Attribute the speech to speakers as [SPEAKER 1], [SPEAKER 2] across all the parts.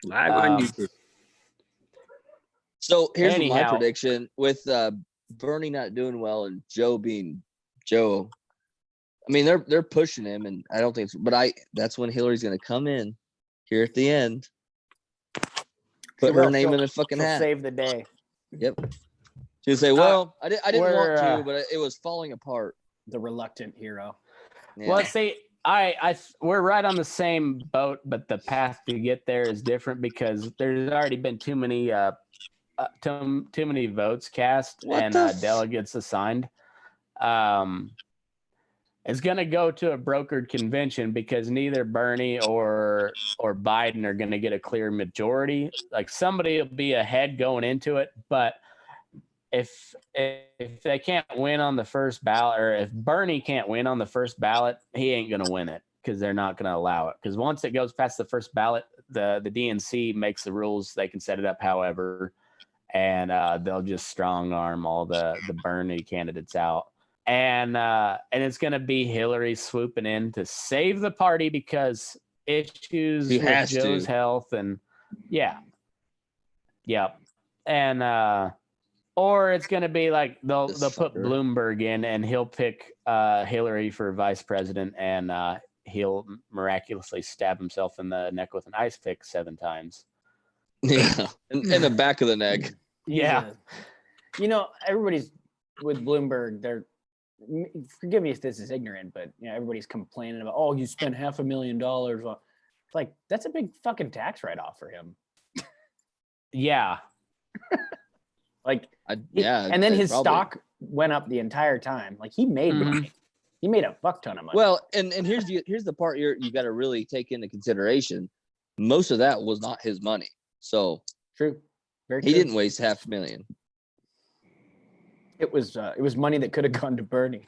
[SPEAKER 1] Live on YouTube.
[SPEAKER 2] So here's my prediction with Bernie not doing well and Joe being Joe. I mean, they're pushing him, and I don't think it's. But that's when Hillary's going to come in here at the end, put her name in the fucking hat,
[SPEAKER 3] save the day.
[SPEAKER 2] Yep. She'll say, "Well, I didn't want to, but it was falling apart."
[SPEAKER 3] The reluctant hero.
[SPEAKER 4] Yeah. Well, see, we're right on the same boat, but the path to get there is different because there's already been too many votes cast and delegates assigned. It's going to go to a brokered convention because neither Bernie or Biden are going to get a clear majority. Like somebody will be ahead going into it, but if they can't win on the first ballot, or if Bernie can't win on the first ballot, he ain't going to win it because they're not going to allow it. Because once it goes past the first ballot, the DNC makes the rules. They can set it up however, and they'll just strong arm all the Bernie candidates out. And it's going to be Hillary swooping in to save the party because issues with Joe's health and and or it's going to be like they'll put Bloomberg in and he'll pick Hillary for vice president and he'll miraculously stab himself in the neck with an ice pick 7 times.
[SPEAKER 2] Yeah, in the back of the neck.
[SPEAKER 4] Yeah,
[SPEAKER 3] everybody's with Bloomberg. They're forgive me if this is ignorant, but everybody's complaining about, oh, you spent $500,000 on. It's like that's a big fucking tax write-off for him.
[SPEAKER 4] Yeah.
[SPEAKER 3] And then his stock went up the entire time. Like he made money. He made a fuck ton of money.
[SPEAKER 2] Well, and here's the part you got to really take into consideration. Most of that was not his money. So
[SPEAKER 3] true. Very
[SPEAKER 2] he didn't waste $500,000.
[SPEAKER 3] It was money that could have gone to Bernie.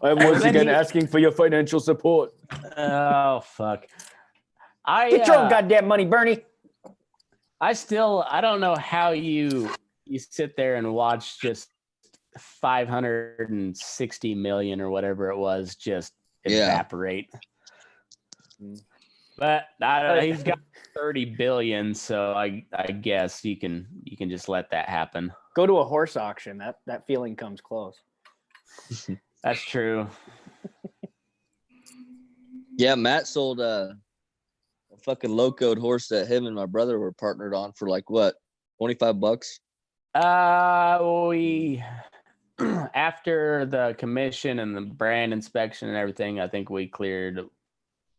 [SPEAKER 3] I'm once again asking for your financial support.
[SPEAKER 4] Oh fuck!
[SPEAKER 3] Get your own goddamn money, Bernie.
[SPEAKER 4] I don't know how you sit there and watch just 560 million or whatever it was just evaporate. But he's got 30 billion, so I guess you can just let that happen.
[SPEAKER 3] Go to a horse auction. That feeling comes close.
[SPEAKER 4] That's true.
[SPEAKER 2] Yeah, Matt sold a fucking low-code horse that him and my brother were partnered on for like what, $25?
[SPEAKER 4] We after the commission and the brand inspection and everything, I think we cleared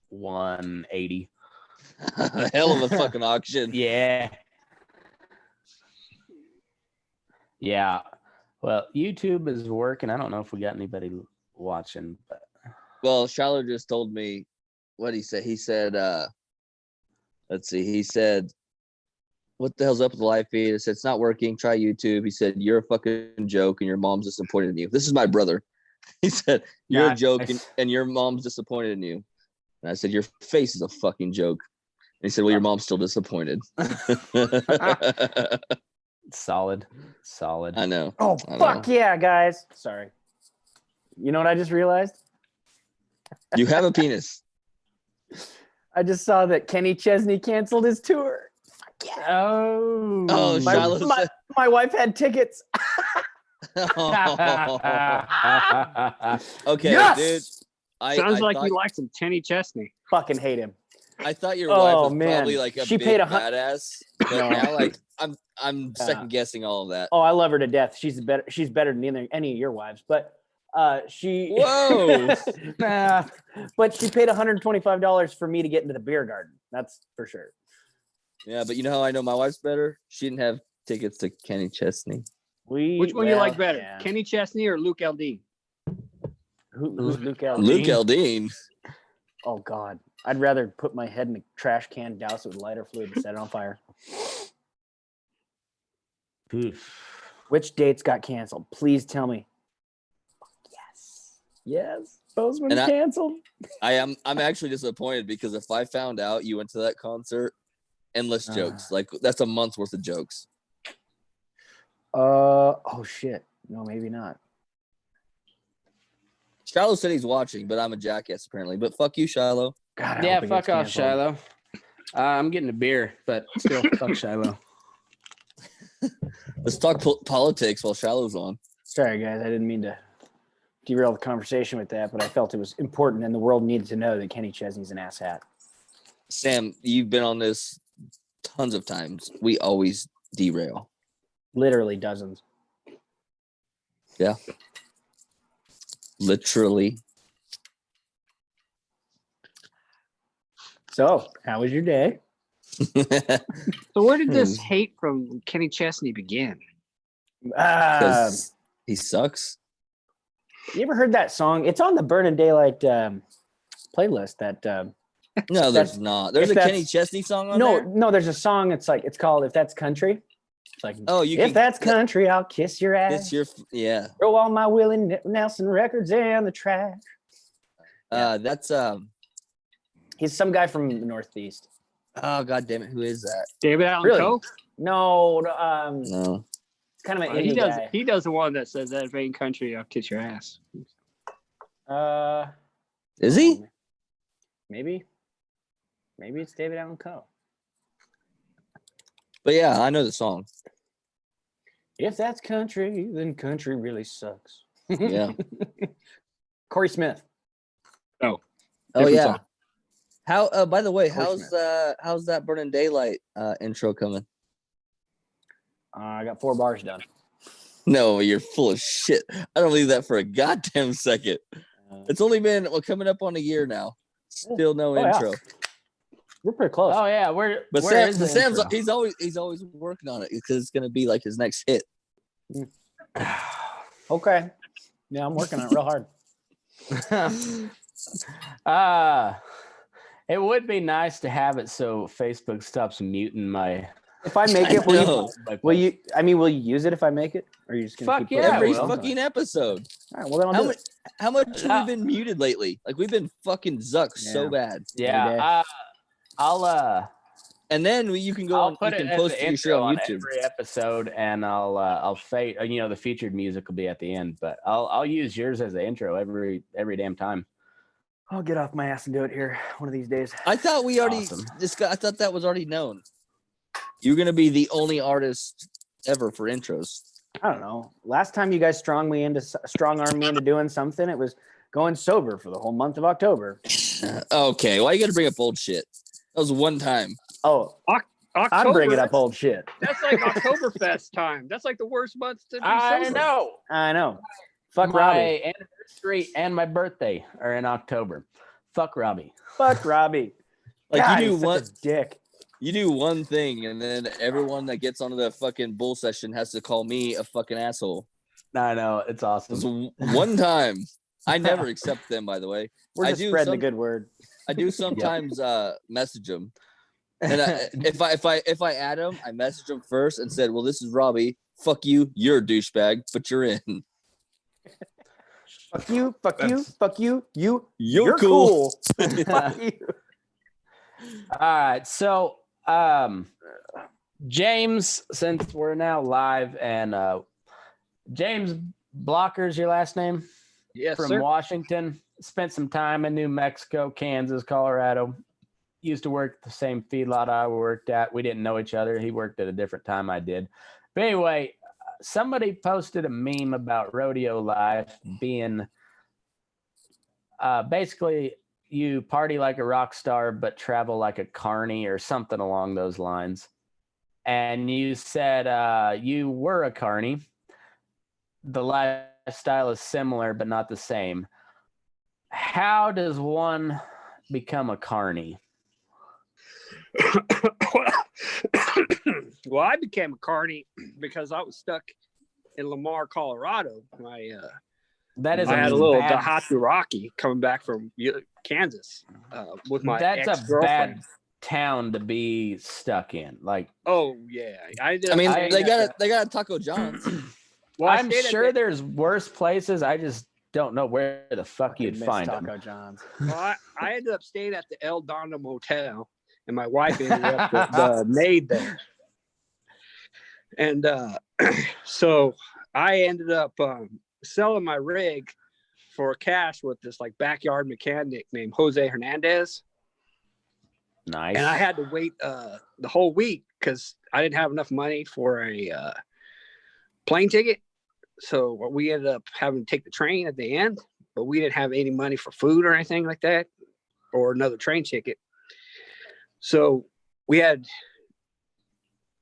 [SPEAKER 4] 180.
[SPEAKER 2] Hell of a fucking auction.
[SPEAKER 4] Yeah. Well, YouTube is working. I don't know if we got anybody watching, but
[SPEAKER 2] well, Shiloh just told me what he said. He said, let's see. He said, "What the hell's up with the live feed?" I said, "It's not working. Try YouTube." He said, "You're a fucking joke, and your mom's disappointed in you." This is my brother. He said, "You're a joke, and your mom's disappointed in you." And I said, "Your face is a fucking joke." And he said, "Well, your mom's still disappointed."
[SPEAKER 4] Solid.
[SPEAKER 2] I know.
[SPEAKER 3] Oh, fuck yeah, guys. Sorry. You know what I just realized?
[SPEAKER 2] You have a penis.
[SPEAKER 3] I just saw that Kenny Chesney canceled his tour. Fuck yeah.
[SPEAKER 4] Oh,
[SPEAKER 3] my wife had tickets.
[SPEAKER 2] Okay,
[SPEAKER 3] yes!
[SPEAKER 2] dude.
[SPEAKER 1] Sounds like you like some Kenny Chesney.
[SPEAKER 3] Fucking hate him.
[SPEAKER 2] I thought your wife was
[SPEAKER 3] man.
[SPEAKER 2] probably like a
[SPEAKER 3] she
[SPEAKER 2] big
[SPEAKER 3] paid
[SPEAKER 2] badass, but now like I'm second guessing all of that.
[SPEAKER 3] Oh, I love her to death. She's better than any of your wives, but she.
[SPEAKER 2] Whoa.
[SPEAKER 3] But she paid $125 for me to get into the beer garden. That's for sure.
[SPEAKER 2] Yeah, but you know how I know my wife's better? She didn't have tickets to Kenny Chesney.
[SPEAKER 1] Which one you like better, Kenny Chesney or Luke Aldine?
[SPEAKER 3] Who's Luke Aldine?
[SPEAKER 2] Luke Aldine.
[SPEAKER 3] Oh God, I'd rather put my head in a trash can, douse it with lighter fluid, and set it on fire. Which dates got canceled? Please tell me. Yes. Bozeman's canceled.
[SPEAKER 2] I'm actually disappointed because if I found out you went to that concert, endless jokes. Like that's a month's worth of jokes.
[SPEAKER 3] Oh shit. No, maybe not.
[SPEAKER 2] Shiloh said he's watching, but I'm a jackass apparently. But fuck you, Shiloh.
[SPEAKER 3] God,
[SPEAKER 4] yeah, fuck off, Shiloh. I'm getting a beer, but still, fuck Shiloh.
[SPEAKER 2] Let's talk politics while Shiloh's on.
[SPEAKER 3] Sorry, guys. I didn't mean to derail the conversation with that, but I felt it was important and the world needed to know that Kenny Chesney's an asshat.
[SPEAKER 2] Sam, you've been on this tons of times. We always derail.
[SPEAKER 3] Literally dozens.
[SPEAKER 2] Yeah. Literally.
[SPEAKER 3] So, how was your day?
[SPEAKER 1] So where did this hate from Kenny Chesney begin?
[SPEAKER 2] Because he sucks.
[SPEAKER 3] You ever heard that song? It's on the Burning Daylight playlist. That
[SPEAKER 2] No, there's not. There's a Kenny Chesney song on there?
[SPEAKER 3] No, there's a song. It's called "If That's Country." It's like, if that's country, I'll kiss your ass.
[SPEAKER 2] Yeah.
[SPEAKER 3] Throw all my Willie Nelson records in the trash.
[SPEAKER 2] That's
[SPEAKER 3] He's some guy from the Northeast.
[SPEAKER 2] Oh, God damn it. Who is that?
[SPEAKER 1] David Allen
[SPEAKER 3] Really?
[SPEAKER 1] Coe?
[SPEAKER 3] No,
[SPEAKER 2] No.
[SPEAKER 3] it's kind of an
[SPEAKER 1] He
[SPEAKER 3] indie
[SPEAKER 1] does.
[SPEAKER 3] guy.
[SPEAKER 1] He does the one that says that if ain't country, I'll kiss your ass.
[SPEAKER 2] Is he?
[SPEAKER 3] Maybe it's David Allen Coe.
[SPEAKER 2] But yeah, I know the song.
[SPEAKER 3] If that's country, then country really sucks.
[SPEAKER 2] Yeah.
[SPEAKER 3] Corey Smith.
[SPEAKER 2] Oh
[SPEAKER 1] Different
[SPEAKER 2] yeah.
[SPEAKER 1] song.
[SPEAKER 2] How? By the way,
[SPEAKER 3] Corey
[SPEAKER 2] how's that Burning Daylight intro coming?
[SPEAKER 3] I got 4 bars done.
[SPEAKER 2] No, you're full of shit. I don't believe that for a goddamn second. It's only been coming up on a year now. Still no intro.
[SPEAKER 3] Yeah. We're pretty close.
[SPEAKER 4] Oh yeah,
[SPEAKER 2] But
[SPEAKER 4] where is the
[SPEAKER 2] Sam's
[SPEAKER 4] intro?
[SPEAKER 2] he's always working on it because it's gonna be like his next hit.
[SPEAKER 3] Okay. Yeah, I'm working on it real hard.
[SPEAKER 4] It would be nice to have it so Facebook stops muting my.
[SPEAKER 3] If I make it, will you use it if I make it? Or are you just gonna
[SPEAKER 4] Fuck
[SPEAKER 3] keep
[SPEAKER 4] yeah,
[SPEAKER 2] Every
[SPEAKER 4] I will.
[SPEAKER 2] fucking episode.
[SPEAKER 3] All right, well then I'll do it.
[SPEAKER 2] How much have we been muted lately? Like we've been fucking zucked so bad.
[SPEAKER 4] Yeah, I'll
[SPEAKER 2] And then you can go
[SPEAKER 4] I'll
[SPEAKER 2] on.
[SPEAKER 4] put
[SPEAKER 2] You
[SPEAKER 4] it
[SPEAKER 2] can
[SPEAKER 4] as
[SPEAKER 2] post
[SPEAKER 4] the
[SPEAKER 2] your show
[SPEAKER 4] intro
[SPEAKER 2] on
[SPEAKER 4] on
[SPEAKER 2] YouTube.
[SPEAKER 4] every episode, and I'll fade. The featured music will be at the end, but I'll use yours as the intro every damn time.
[SPEAKER 3] I'll get off my ass and do it here one of these days.
[SPEAKER 2] I thought we already
[SPEAKER 4] Awesome.
[SPEAKER 2] I thought that was already known. You're gonna be the only artist ever for intros.
[SPEAKER 3] I don't know. Last time you guys strong armed me into doing something, it was going sober for the whole month of October.
[SPEAKER 2] Okay, why you gotta bring up old shit? That was one time.
[SPEAKER 3] Oh,
[SPEAKER 1] October,
[SPEAKER 3] I'm bringing up old shit.
[SPEAKER 1] That's like Oktoberfest time. That's like the worst month to be
[SPEAKER 4] I
[SPEAKER 1] sober.
[SPEAKER 3] know. Fuck
[SPEAKER 4] My
[SPEAKER 3] Robby.
[SPEAKER 4] anniversary and my birthday are in October. Fuck Robby.
[SPEAKER 3] Fuck Robby.
[SPEAKER 2] Like
[SPEAKER 3] God,
[SPEAKER 2] you do
[SPEAKER 3] he's such
[SPEAKER 2] one,
[SPEAKER 3] a dick.
[SPEAKER 2] you do one thing, and then everyone that gets onto the fucking bull session has to call me a fucking asshole.
[SPEAKER 4] I know, it's
[SPEAKER 2] It was
[SPEAKER 4] awesome.
[SPEAKER 2] one time. I never accept them, by the way.
[SPEAKER 3] We're
[SPEAKER 2] I
[SPEAKER 3] just
[SPEAKER 2] do
[SPEAKER 3] spreading the
[SPEAKER 2] some-
[SPEAKER 3] good word.
[SPEAKER 2] I do sometimes message them, and if I add them, I message them first and said, "Well, this is Robby. Fuck you. You're a douchebag, but you're in.
[SPEAKER 3] Fuck you. Fuck you. Fuck you.
[SPEAKER 2] You're cool."
[SPEAKER 3] Fuck you.
[SPEAKER 4] All right, so James, since we're now live, and James Blocker's your last name?
[SPEAKER 1] Yes,
[SPEAKER 4] From
[SPEAKER 1] sir.
[SPEAKER 4] Washington. Spent some time in New Mexico, Kansas, Colorado. Used to work at the same feedlot I worked at. We didn't know each other. He worked at a different time I did. But anyway, somebody posted a meme about rodeo life being basically you party like a rock star but travel like a carney or something along those lines. And you said you were a carney. The lifestyle is similar but not the same. How does one become a carney?
[SPEAKER 1] Well, I became a carney because I was stuck in Lamar, Colorado.
[SPEAKER 4] That is
[SPEAKER 1] I had a little
[SPEAKER 4] bad,
[SPEAKER 1] Dahatsu coming back from Kansas with my
[SPEAKER 4] that's a
[SPEAKER 1] ex-girlfriend.
[SPEAKER 4] bad town to be stuck in. Like,
[SPEAKER 1] Oh yeah, I did.
[SPEAKER 2] I mean,
[SPEAKER 1] I
[SPEAKER 2] they
[SPEAKER 1] ended
[SPEAKER 2] got a Taco John's.
[SPEAKER 1] Well, I
[SPEAKER 4] I'm
[SPEAKER 1] stayed at
[SPEAKER 4] sure
[SPEAKER 1] the-
[SPEAKER 4] there's worse places. I just don't know where the fuck you'd
[SPEAKER 3] Miss
[SPEAKER 4] find them.
[SPEAKER 3] Taco John's.
[SPEAKER 1] Well, I ended up staying at the El Dono Motel, and my wife ended up with the maid there. And so I ended up selling my rig for cash with this like backyard mechanic named Jose Hernandez.
[SPEAKER 4] Nice.
[SPEAKER 1] And I had to wait the whole week because I didn't have enough money for a plane ticket. So we ended up having to take the train at the end, but we didn't have any money for food or anything like that, or another train ticket. So we had,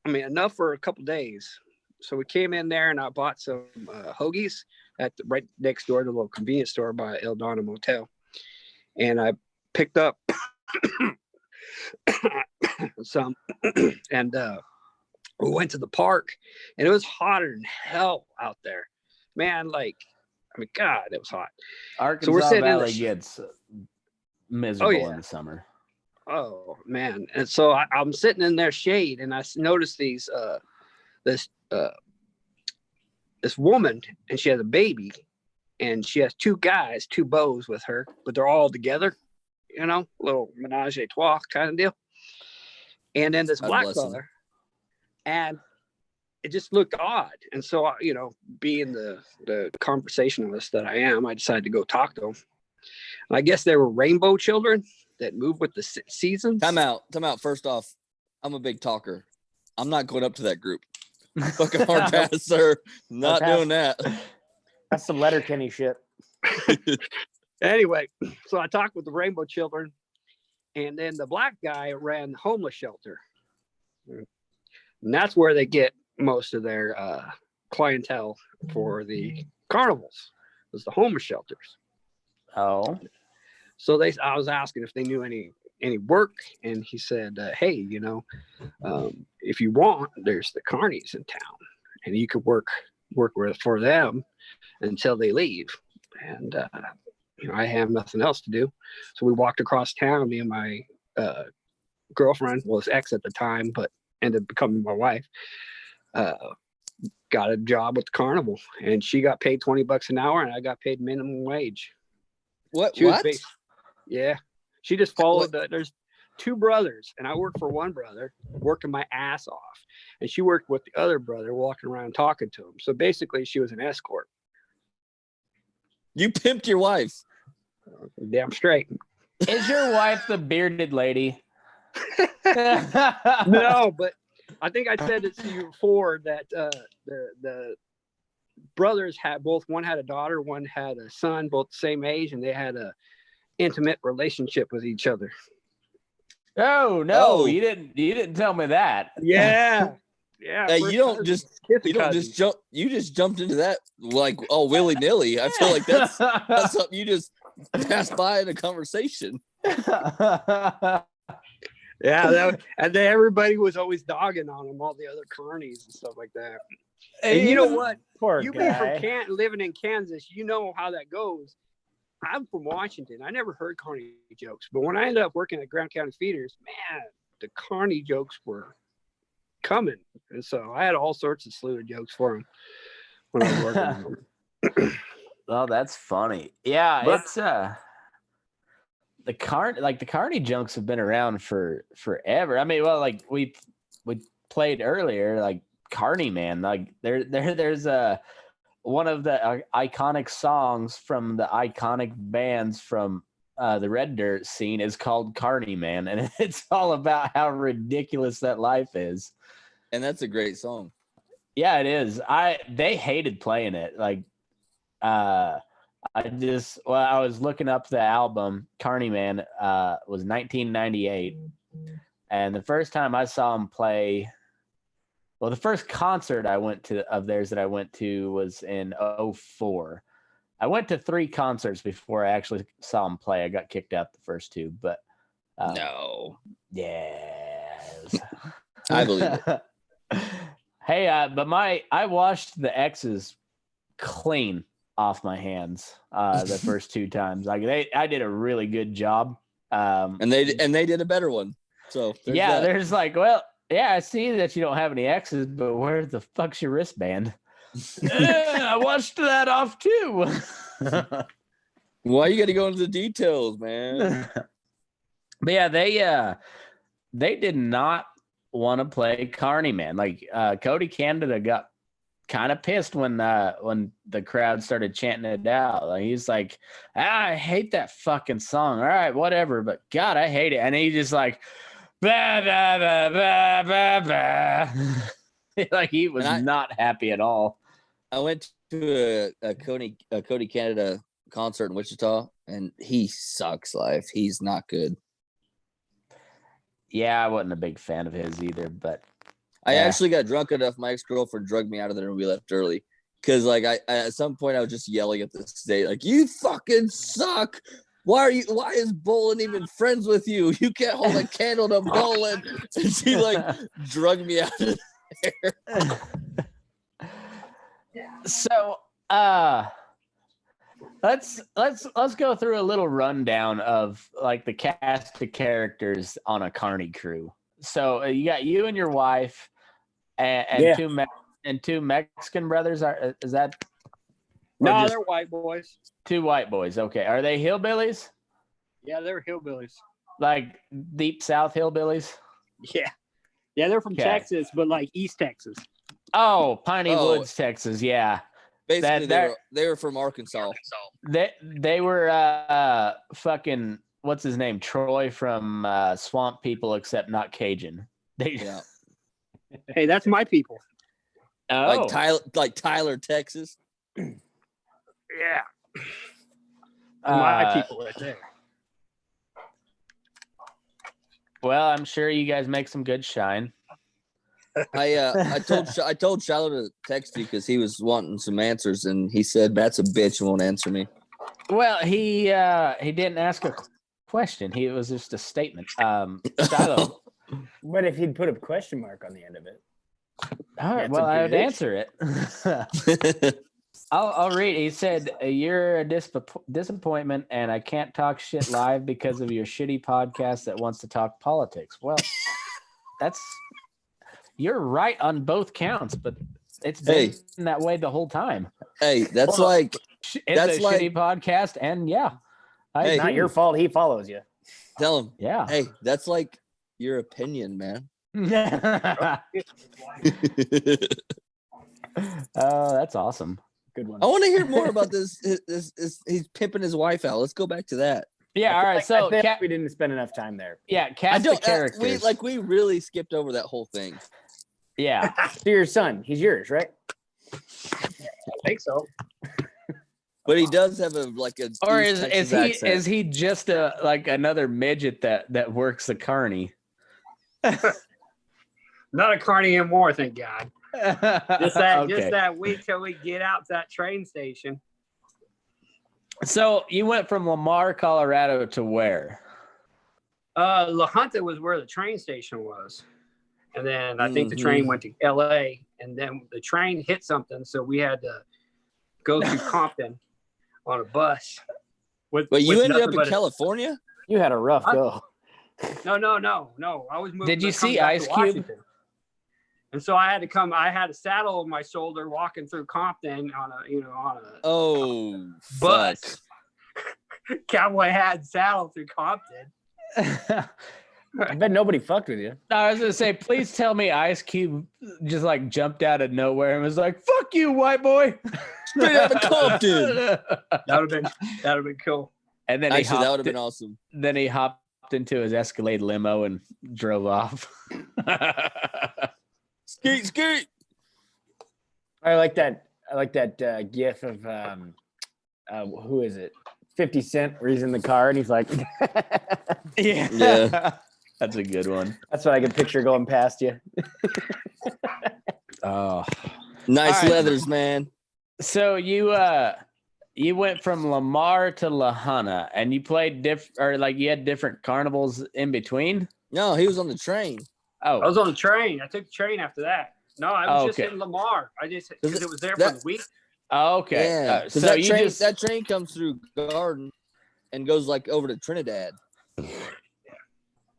[SPEAKER 1] enough for a couple days. So we came in there and I bought some hoagies at right next door to the little convenience store by El Donna Motel. And I picked up some and we went to the park, and it was hotter than hell out there, man. God, it was hot.
[SPEAKER 4] Arkansas
[SPEAKER 1] So we're sitting in
[SPEAKER 4] Valley gets miserable in the summer.
[SPEAKER 1] Oh man. And so I'm sitting in their shade, and I noticed this woman, and she has a baby, and she has two beaux with her, but they're all together, little menage a trois kind of deal. And then this black fella, and it just looked odd. And so, being the conversationalist that I am, I decided to go talk to them. And I guess they were rainbow children that move with the seasons.
[SPEAKER 2] Time out. First off, I'm a big talker. I'm not going up to that group. Fucking hard pass, sir. Not doing that.
[SPEAKER 3] That's some Letterkenny shit.
[SPEAKER 1] Anyway, so I talked with the rainbow children, and then the black guy ran the homeless shelter. And that's where they get most of their clientele for the carnivals, was the homeless shelters.
[SPEAKER 4] Oh.
[SPEAKER 1] So I was asking if they knew any work, and he said, hey, if you want, there's the carnies in town, and you could work for them until they leave. And I have nothing else to do. So we walked across town, me and my girlfriend, was ex at the time, but ended up becoming my wife, got a job with the carnival, and she got paid $20 an hour, and I got paid minimum wage.
[SPEAKER 2] What?
[SPEAKER 1] Yeah. She just followed there's two brothers, and I worked for one brother, working my ass off, and she worked with the other brother, walking around talking to him. So basically she was an escort.
[SPEAKER 2] You pimped your wife.
[SPEAKER 1] Damn straight.
[SPEAKER 4] Is your wife the bearded lady?
[SPEAKER 1] No, but I think I said it to you before that the brothers one had a daughter, one had a son, both the same age, and they had a intimate relationship with each other.
[SPEAKER 4] Oh no, you didn't tell me that.
[SPEAKER 1] Yeah.
[SPEAKER 2] Hey, you just jumped into that like willy nilly. I feel like that's something you just passed by in a conversation.
[SPEAKER 1] Yeah, and then everybody was always dogging on him, all the other carnies and stuff like that. And you know what?
[SPEAKER 3] Poor
[SPEAKER 1] You
[SPEAKER 3] guy.
[SPEAKER 1] being from living in Kansas, you know how that goes. I'm from Washington. I never heard carny jokes, but when I ended up working at Grand County Feeders, man, the carny jokes were coming, and so I had all sorts of slew of jokes for him when I was working with them.
[SPEAKER 4] Well, that's funny. Yeah,
[SPEAKER 1] But-
[SPEAKER 4] it's the carny jokes have been around for forever. I mean, well, like we played earlier, like Carney Man, like there's one of the iconic songs from the iconic bands from the Red Dirt scene is called Carney Man, and it's all about how ridiculous that life is.
[SPEAKER 2] And that's a great song.
[SPEAKER 4] Yeah, it is. They hated playing it. Like, I was looking up the album. Carney Man was 1998, and the first time I saw him play, well, the first concert I went to of theirs that I went to was in 2004. I went to 3 concerts before I actually saw him play. I got kicked out the first 2, but
[SPEAKER 2] No,
[SPEAKER 4] yes,
[SPEAKER 2] I believe it.
[SPEAKER 4] Hey, but I washed the X's clean off my hands the first 2 times. Like I did a really good job.
[SPEAKER 2] And they did a better one. So
[SPEAKER 4] yeah, there's like, well, yeah, I see that you don't have any X's, but where the fuck's your wristband? I washed that off too.
[SPEAKER 2] Why you got to go into the details, man?
[SPEAKER 4] But yeah, they did not want to play Carney Man. Like Cody Canada got kind of pissed when the crowd started chanting it out. Like, he's like, I hate that fucking song. All right, whatever, but God, I hate it. And he just like, Bah, bah, bah, bah, bah, bah. Like he was not happy at all.
[SPEAKER 2] I went to a Cody Canada concert in Wichita, and he sucks life. He's not good.
[SPEAKER 4] Yeah, I wasn't a big fan of his either, but
[SPEAKER 2] I actually got drunk enough. My ex-girlfriend drugged me out of there and we left early. Cause like I at some point I was just yelling at the stage, like, you fucking suck. Why is Bolin even friends with you? You can't hold a candle to Bolin. And she like drugged me out of there.
[SPEAKER 4] So let's go through a little rundown of like the cast of characters on a carny crew. So you got you and your wife and two Mexican brothers. Is that?
[SPEAKER 1] No, they're white boys.
[SPEAKER 4] Two white boys. Okay. Are they hillbillies?
[SPEAKER 1] Yeah, they're hillbillies.
[SPEAKER 4] Like deep South hillbillies?
[SPEAKER 1] Yeah. Yeah, they're from Texas, but like East Texas.
[SPEAKER 4] Oh, Piney Woods, Texas. Yeah.
[SPEAKER 2] Basically, they were from Arkansas.
[SPEAKER 4] They were fucking, what's his name? Troy from Swamp People, except not Cajun.
[SPEAKER 2] Yeah.
[SPEAKER 1] Hey, that's my people.
[SPEAKER 4] Oh.
[SPEAKER 2] Like Tyler, Texas.
[SPEAKER 1] Yeah. My people right there.
[SPEAKER 4] Well, I'm sure you guys make some good shine.
[SPEAKER 2] I told Shiloh to text you because he was wanting some answers, and he said Matt's a bitch and won't answer me.
[SPEAKER 4] Well, he didn't ask a question. It was just a statement. Shiloh.
[SPEAKER 3] But if he'd put a question mark on the end of it.
[SPEAKER 4] All right, well, I would answer it. I'll read. He said, "You're a disappointment, and I can't talk shit live because of your shitty podcast that wants to talk politics." Well, you're right on both counts, but it's been that way the whole time.
[SPEAKER 2] Hey, that's like
[SPEAKER 4] shitty podcast, and
[SPEAKER 3] it's not your fault. He follows you.
[SPEAKER 2] Tell him.
[SPEAKER 4] Yeah.
[SPEAKER 2] Hey, that's like your opinion, man.
[SPEAKER 4] Oh, that's awesome.
[SPEAKER 3] Good one.
[SPEAKER 2] I want to hear more about this. He's pimping his wife out. Let's go back to that.
[SPEAKER 4] Yeah, all right. So
[SPEAKER 3] we didn't spend enough time there.
[SPEAKER 4] Yeah, cast the characters.
[SPEAKER 2] We really skipped over that whole thing.
[SPEAKER 4] Yeah.
[SPEAKER 3] To your son, he's yours, right?
[SPEAKER 1] I think so.
[SPEAKER 2] But he does have a
[SPEAKER 4] or is he just like another midget that works the carny?
[SPEAKER 1] Not a carny anymore, thank God. Just that week till we get out to that train station.
[SPEAKER 4] So you went from Lamar, Colorado to where?
[SPEAKER 1] La Junta was where the train station was. And then I think the train went to LA, and then the train hit something, so we had to go through Compton on a bus.
[SPEAKER 2] But you ended up in California?
[SPEAKER 3] You had a rough go.
[SPEAKER 1] No. I was moving.
[SPEAKER 4] Did you see Ice Cube?
[SPEAKER 1] And so I had a saddle on my shoulder walking through Compton on a bus. Cowboy hat saddle through Compton.
[SPEAKER 3] I bet nobody fucked with you.
[SPEAKER 4] I was gonna say, please tell me Ice Cube just like jumped out of nowhere and was like, "Fuck you, white boy!"
[SPEAKER 2] Straight out of Compton.
[SPEAKER 1] That'd have been cool.
[SPEAKER 4] And then
[SPEAKER 2] that would have been awesome.
[SPEAKER 4] Then he hopped into his Escalade limo and drove off.
[SPEAKER 2] Skeet.
[SPEAKER 3] I like that gif of who is it? 50 Cent, where he's in the car and he's like,
[SPEAKER 4] yeah. That's a good one.
[SPEAKER 3] That's what I can picture going past you.
[SPEAKER 4] Oh,
[SPEAKER 2] nice leathers, man.
[SPEAKER 4] So you went from Lamar to La Junta, and you played you had different carnivals in between.
[SPEAKER 2] No, he was on the train.
[SPEAKER 1] Oh, I was on the train. I took the train after that. No, I was just in Lamar. Because it was there for the week.
[SPEAKER 4] Oh, okay.
[SPEAKER 2] Yeah.
[SPEAKER 4] So
[SPEAKER 2] that train comes through Garden and goes like over to Trinidad.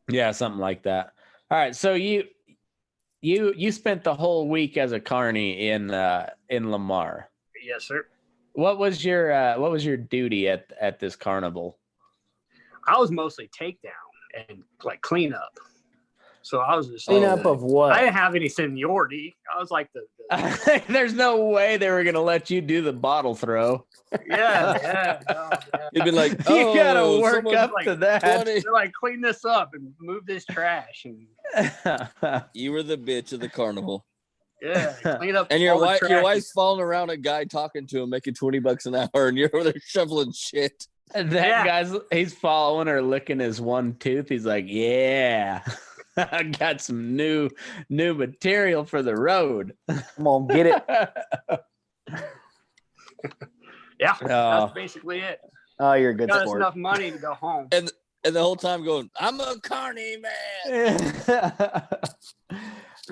[SPEAKER 4] Yeah, something like that. All right. So you spent the whole week as a carny in Lamar.
[SPEAKER 1] Yes, sir.
[SPEAKER 4] What was your duty at this carnival?
[SPEAKER 1] I was mostly takedown and like cleanup. So I was just
[SPEAKER 3] Clean up of
[SPEAKER 1] I
[SPEAKER 3] what?
[SPEAKER 1] didn't have any seniority. I was like the
[SPEAKER 4] There's no way they were gonna let you do the bottle throw.
[SPEAKER 1] yeah.
[SPEAKER 2] You'd be like,
[SPEAKER 4] You gotta
[SPEAKER 2] "Oh,
[SPEAKER 4] work
[SPEAKER 2] someone's
[SPEAKER 4] up
[SPEAKER 1] like
[SPEAKER 4] to that.
[SPEAKER 2] 20."
[SPEAKER 1] They're like, clean this up and move this trash and
[SPEAKER 2] You were the bitch of the carnival.
[SPEAKER 1] clean up.
[SPEAKER 2] And your
[SPEAKER 1] all the
[SPEAKER 2] wife,
[SPEAKER 1] trash.
[SPEAKER 2] your wife's following around a guy talking to him, making $20 an hour, and you're over there shoveling shit.
[SPEAKER 4] And that guy's he's following her, licking his one tooth. He's like, "Yeah, I got some new material for the road."
[SPEAKER 3] Come on, get it.
[SPEAKER 1] Yeah,
[SPEAKER 4] Oh.
[SPEAKER 1] that's basically it.
[SPEAKER 3] Oh, you're a good
[SPEAKER 1] Got us
[SPEAKER 3] sport.
[SPEAKER 1] enough money to go home.
[SPEAKER 2] And the whole time going, "I'm a carny man."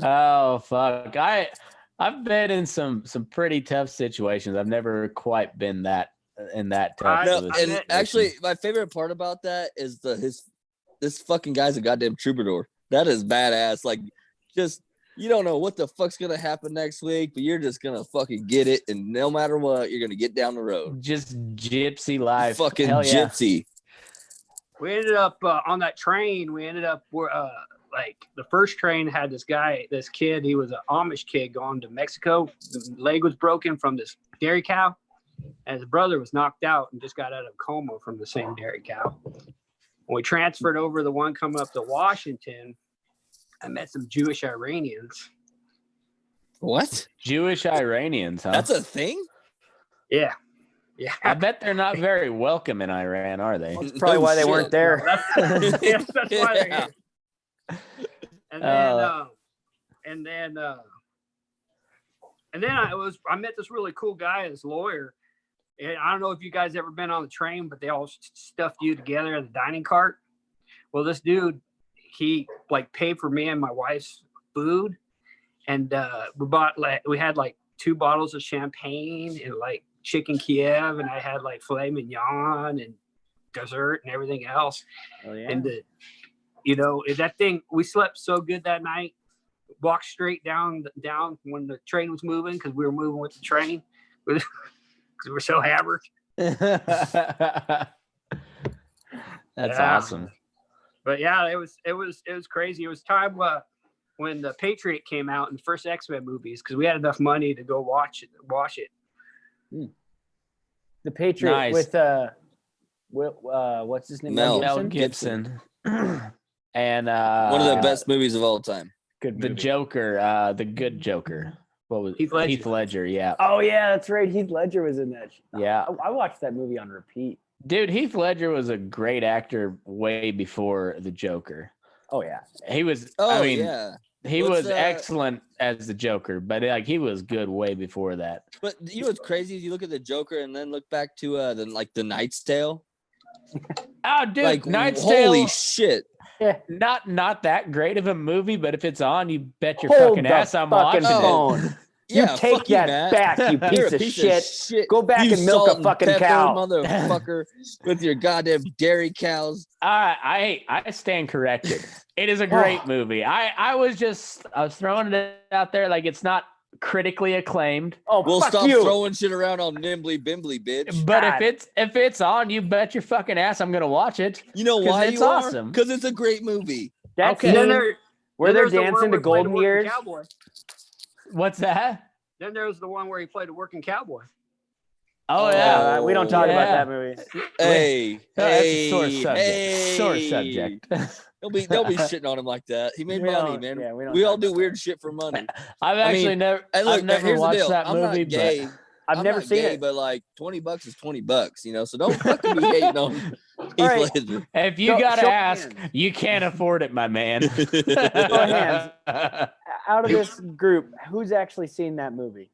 [SPEAKER 4] Oh fuck! I've been in some pretty tough situations. I've never quite been in that tough.
[SPEAKER 2] No,
[SPEAKER 4] of a
[SPEAKER 2] and
[SPEAKER 4] situation.
[SPEAKER 2] actually, my favorite part about that is this fucking guy's a goddamn troubadour. That is badass. Like, just you don't know what the fuck's gonna happen next week, but you're just gonna fucking get it, and no matter what, you're gonna get down the road.
[SPEAKER 4] Just gypsy life.
[SPEAKER 2] Fucking
[SPEAKER 4] Hell yeah.
[SPEAKER 2] gypsy.
[SPEAKER 1] We ended up on that train. We ended up like the first train had this kid. He was an Amish kid going to Mexico. His leg was broken from this dairy cow, and his brother was knocked out and just got out of coma from the same dairy cow. When we transferred over the one coming up to Washington, I met some Jewish Iranians.
[SPEAKER 2] What?
[SPEAKER 4] Jewish Iranians, huh?
[SPEAKER 2] That's a thing?
[SPEAKER 1] Yeah.
[SPEAKER 4] I bet they're not very welcome in Iran, are they?
[SPEAKER 3] That's probably why they weren't there.
[SPEAKER 1] That's why they're here. And then I met this really cool guy, this lawyer. And I don't know if you guys ever been on the train, but they all stuffed you together in the dining cart. Well, this dude, he like paid for me and my wife's food, and we had like 2 bottles of champagne and like chicken Kiev, and I had like filet mignon and dessert and everything else.
[SPEAKER 3] Oh, yeah.
[SPEAKER 1] And that thing, we slept so good that night. Walked straight down when the train was moving, because we were moving with the train because we were so hammered.
[SPEAKER 4] That's awesome.
[SPEAKER 1] But yeah, it was crazy. It was time when the Patriot came out in the first X-Men movies, because we had enough money to go watch it.
[SPEAKER 3] The Patriot
[SPEAKER 4] Nice.
[SPEAKER 3] with what's his name?
[SPEAKER 2] Mel
[SPEAKER 4] Gibson. And
[SPEAKER 2] One of the best movies of all time.
[SPEAKER 3] Good
[SPEAKER 4] the
[SPEAKER 3] movie.
[SPEAKER 4] Joker, the good Joker. What was
[SPEAKER 1] Heath Ledger.
[SPEAKER 4] Heath Ledger? Yeah,
[SPEAKER 3] Oh yeah, that's right. Heath Ledger was in that.
[SPEAKER 4] yeah.
[SPEAKER 3] I watched that movie on repeat.
[SPEAKER 4] Dude, Heath Ledger was a great actor way before the Joker.
[SPEAKER 3] Oh yeah.
[SPEAKER 4] He was.
[SPEAKER 2] Oh,
[SPEAKER 4] I mean,
[SPEAKER 2] yeah.
[SPEAKER 4] he
[SPEAKER 2] What's,
[SPEAKER 4] was excellent as the Joker, but like he was good way before that.
[SPEAKER 2] But you know what's crazy is you look at the Joker and then look back to the Knight's Tale.
[SPEAKER 4] Oh, dude,
[SPEAKER 2] Like,
[SPEAKER 4] Knight's
[SPEAKER 2] holy
[SPEAKER 4] Tale.
[SPEAKER 2] shit.
[SPEAKER 4] Not that great of a movie, but if it's on, you bet your
[SPEAKER 3] Hold
[SPEAKER 4] fucking
[SPEAKER 3] the
[SPEAKER 4] ass I'm
[SPEAKER 3] fucking
[SPEAKER 4] watching it.
[SPEAKER 3] phone.
[SPEAKER 2] Yeah,
[SPEAKER 3] You take
[SPEAKER 2] fuck you,
[SPEAKER 3] that
[SPEAKER 2] Matt.
[SPEAKER 3] back, you
[SPEAKER 2] You're
[SPEAKER 3] piece
[SPEAKER 2] a
[SPEAKER 3] of
[SPEAKER 2] piece
[SPEAKER 3] shit.
[SPEAKER 2] of shit.
[SPEAKER 3] Go back
[SPEAKER 2] You
[SPEAKER 3] and milk
[SPEAKER 2] salt
[SPEAKER 3] a fucking
[SPEAKER 2] pepper
[SPEAKER 3] cow.
[SPEAKER 2] motherfucker, with your goddamn dairy cows.
[SPEAKER 4] I stand corrected. It is a great movie. I was throwing it out there like it's not critically acclaimed.
[SPEAKER 3] Oh,
[SPEAKER 2] We'll
[SPEAKER 3] fuck
[SPEAKER 2] stop
[SPEAKER 3] you.
[SPEAKER 2] throwing shit around on Nimbly Bimbly, bitch.
[SPEAKER 4] But
[SPEAKER 3] God.
[SPEAKER 4] if it's on, you bet your fucking ass I'm gonna watch it.
[SPEAKER 2] You know
[SPEAKER 4] 'Cause
[SPEAKER 2] why
[SPEAKER 4] it's
[SPEAKER 2] you are?
[SPEAKER 4] awesome.
[SPEAKER 2] Because it's a great movie.
[SPEAKER 3] That
[SPEAKER 4] Okay.
[SPEAKER 3] scene
[SPEAKER 1] Then there,
[SPEAKER 3] where
[SPEAKER 1] then
[SPEAKER 3] they're
[SPEAKER 1] there's the one
[SPEAKER 3] dancing to
[SPEAKER 1] where he played a
[SPEAKER 3] Golden
[SPEAKER 1] working
[SPEAKER 3] Years.
[SPEAKER 1] Cowboy.
[SPEAKER 4] What's that?
[SPEAKER 1] Then there was the one where he played a working cowboy.
[SPEAKER 4] Oh yeah.
[SPEAKER 3] We don't talk about
[SPEAKER 4] Yeah.
[SPEAKER 3] that movie.
[SPEAKER 2] Hey,
[SPEAKER 4] That's
[SPEAKER 2] hey,
[SPEAKER 4] a sore subject.
[SPEAKER 2] hey.
[SPEAKER 4] Sore subject.
[SPEAKER 2] Don't be shitting on him like that. He made
[SPEAKER 3] We
[SPEAKER 2] money,
[SPEAKER 3] don't-
[SPEAKER 2] man.
[SPEAKER 3] yeah, we don't
[SPEAKER 2] we all
[SPEAKER 3] talk
[SPEAKER 2] do
[SPEAKER 3] about
[SPEAKER 2] weird
[SPEAKER 3] that.
[SPEAKER 2] shit for money.
[SPEAKER 4] I've
[SPEAKER 2] I
[SPEAKER 4] actually
[SPEAKER 2] mean,
[SPEAKER 4] never.
[SPEAKER 2] Hey, look,
[SPEAKER 4] I've never
[SPEAKER 2] here's the
[SPEAKER 4] watched
[SPEAKER 2] deal.
[SPEAKER 4] that
[SPEAKER 2] I'm
[SPEAKER 4] movie,
[SPEAKER 2] not gay.
[SPEAKER 3] I've
[SPEAKER 2] I'm
[SPEAKER 3] never
[SPEAKER 2] not
[SPEAKER 3] seen
[SPEAKER 2] gay,
[SPEAKER 3] it.
[SPEAKER 2] but like $20 is $20, you know. So don't fucking be hating on Heath
[SPEAKER 3] right.
[SPEAKER 2] Ledger.
[SPEAKER 4] but if you
[SPEAKER 3] Show-
[SPEAKER 4] gotta
[SPEAKER 3] show
[SPEAKER 4] ask,
[SPEAKER 3] hands.
[SPEAKER 4] you can't afford it, my man.
[SPEAKER 3] hands. Out of this group, who's actually seen that movie?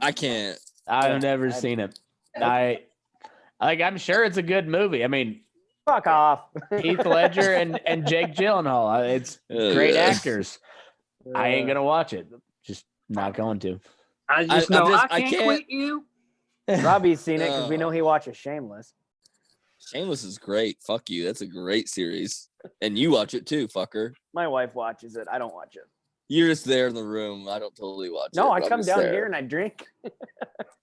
[SPEAKER 2] I can't.
[SPEAKER 4] I've never seen it. I'm sure it's a good movie. I mean,
[SPEAKER 3] Fuck off.
[SPEAKER 4] Heath Ledger and Jake Gyllenhaal. It's great actors. I ain't gonna watch it. Just not going to.
[SPEAKER 1] I just
[SPEAKER 2] I
[SPEAKER 1] know
[SPEAKER 2] just-
[SPEAKER 1] I
[SPEAKER 2] I
[SPEAKER 1] can't
[SPEAKER 2] can't-
[SPEAKER 1] quit you.
[SPEAKER 3] Robbie's seen it because we know he watches Shameless.
[SPEAKER 2] Shameless is great. Fuck you. That's a great series. And you watch it too, fucker.
[SPEAKER 3] My wife watches it. I don't watch it.
[SPEAKER 2] You're just there in the room. I don't totally watch it.
[SPEAKER 3] No, I
[SPEAKER 2] but I'm
[SPEAKER 3] come
[SPEAKER 2] just
[SPEAKER 3] down
[SPEAKER 2] there.
[SPEAKER 3] here and I drink.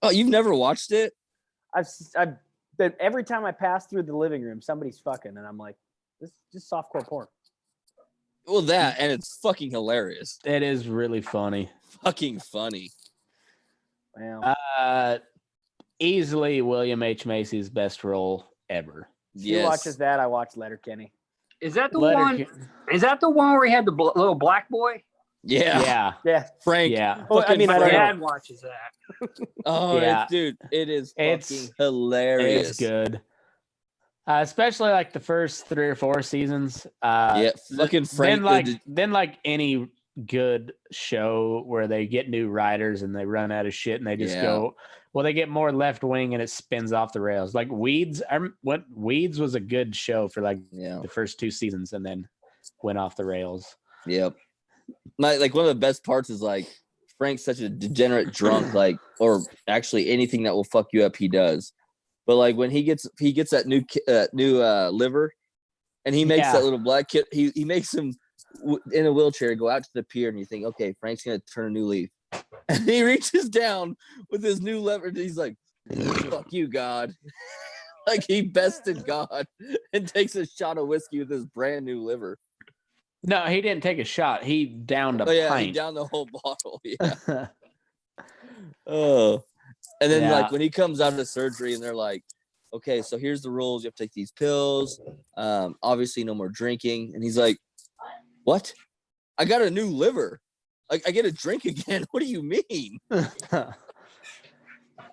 [SPEAKER 2] Oh, you've never watched it?
[SPEAKER 3] I've been every time I pass through the living room, somebody's fucking, and I'm like, this is just softcore porn.
[SPEAKER 2] Well, that, and it's fucking hilarious.
[SPEAKER 4] It is really funny.
[SPEAKER 2] Fucking funny.
[SPEAKER 3] Wow.
[SPEAKER 4] Easily William H. Macy's best role ever.
[SPEAKER 3] She watches that. I watch Letterkenny.
[SPEAKER 1] Is that the one? Is that the one where he had the little black boy?
[SPEAKER 2] Yeah.
[SPEAKER 3] Frank.
[SPEAKER 4] Yeah.
[SPEAKER 3] Well, I mean, I don't know.
[SPEAKER 1] Dad watches that.
[SPEAKER 2] Oh,
[SPEAKER 4] Yeah.
[SPEAKER 2] dude, it is
[SPEAKER 4] It's
[SPEAKER 2] fucking hilarious.
[SPEAKER 4] It's good. Especially like the first 3 or 4 seasons.
[SPEAKER 2] Fucking Frank.
[SPEAKER 4] Then like any good show where they get new writers and they run out of shit and they just go, well, they get more left wing and it spins off the rails. Like Weeds. Weeds was a good show for like the first 2 seasons and then went off the rails.
[SPEAKER 2] Yep. Like one of the best parts is like Frank's such a degenerate drunk, like, or actually anything that will fuck you up, he does. But like when he gets that new liver, and he makes that little black kid, he makes him in a wheelchair go out to the pier, and you think, okay, Frank's gonna turn a new leaf, and he reaches down with his new lever, and he's like, "Fuck you, God!" Like he bested God and takes a shot of whiskey with his brand new liver.
[SPEAKER 4] No, he didn't take a shot. He downed a pint.
[SPEAKER 2] He downed the whole bottle. Yeah. Oh. And then like when he comes out of surgery and they're like, okay, so here's the rules. You have to take these pills. Obviously no more drinking. And he's like, what? I got a new liver. Like I get to drink again. What do you mean?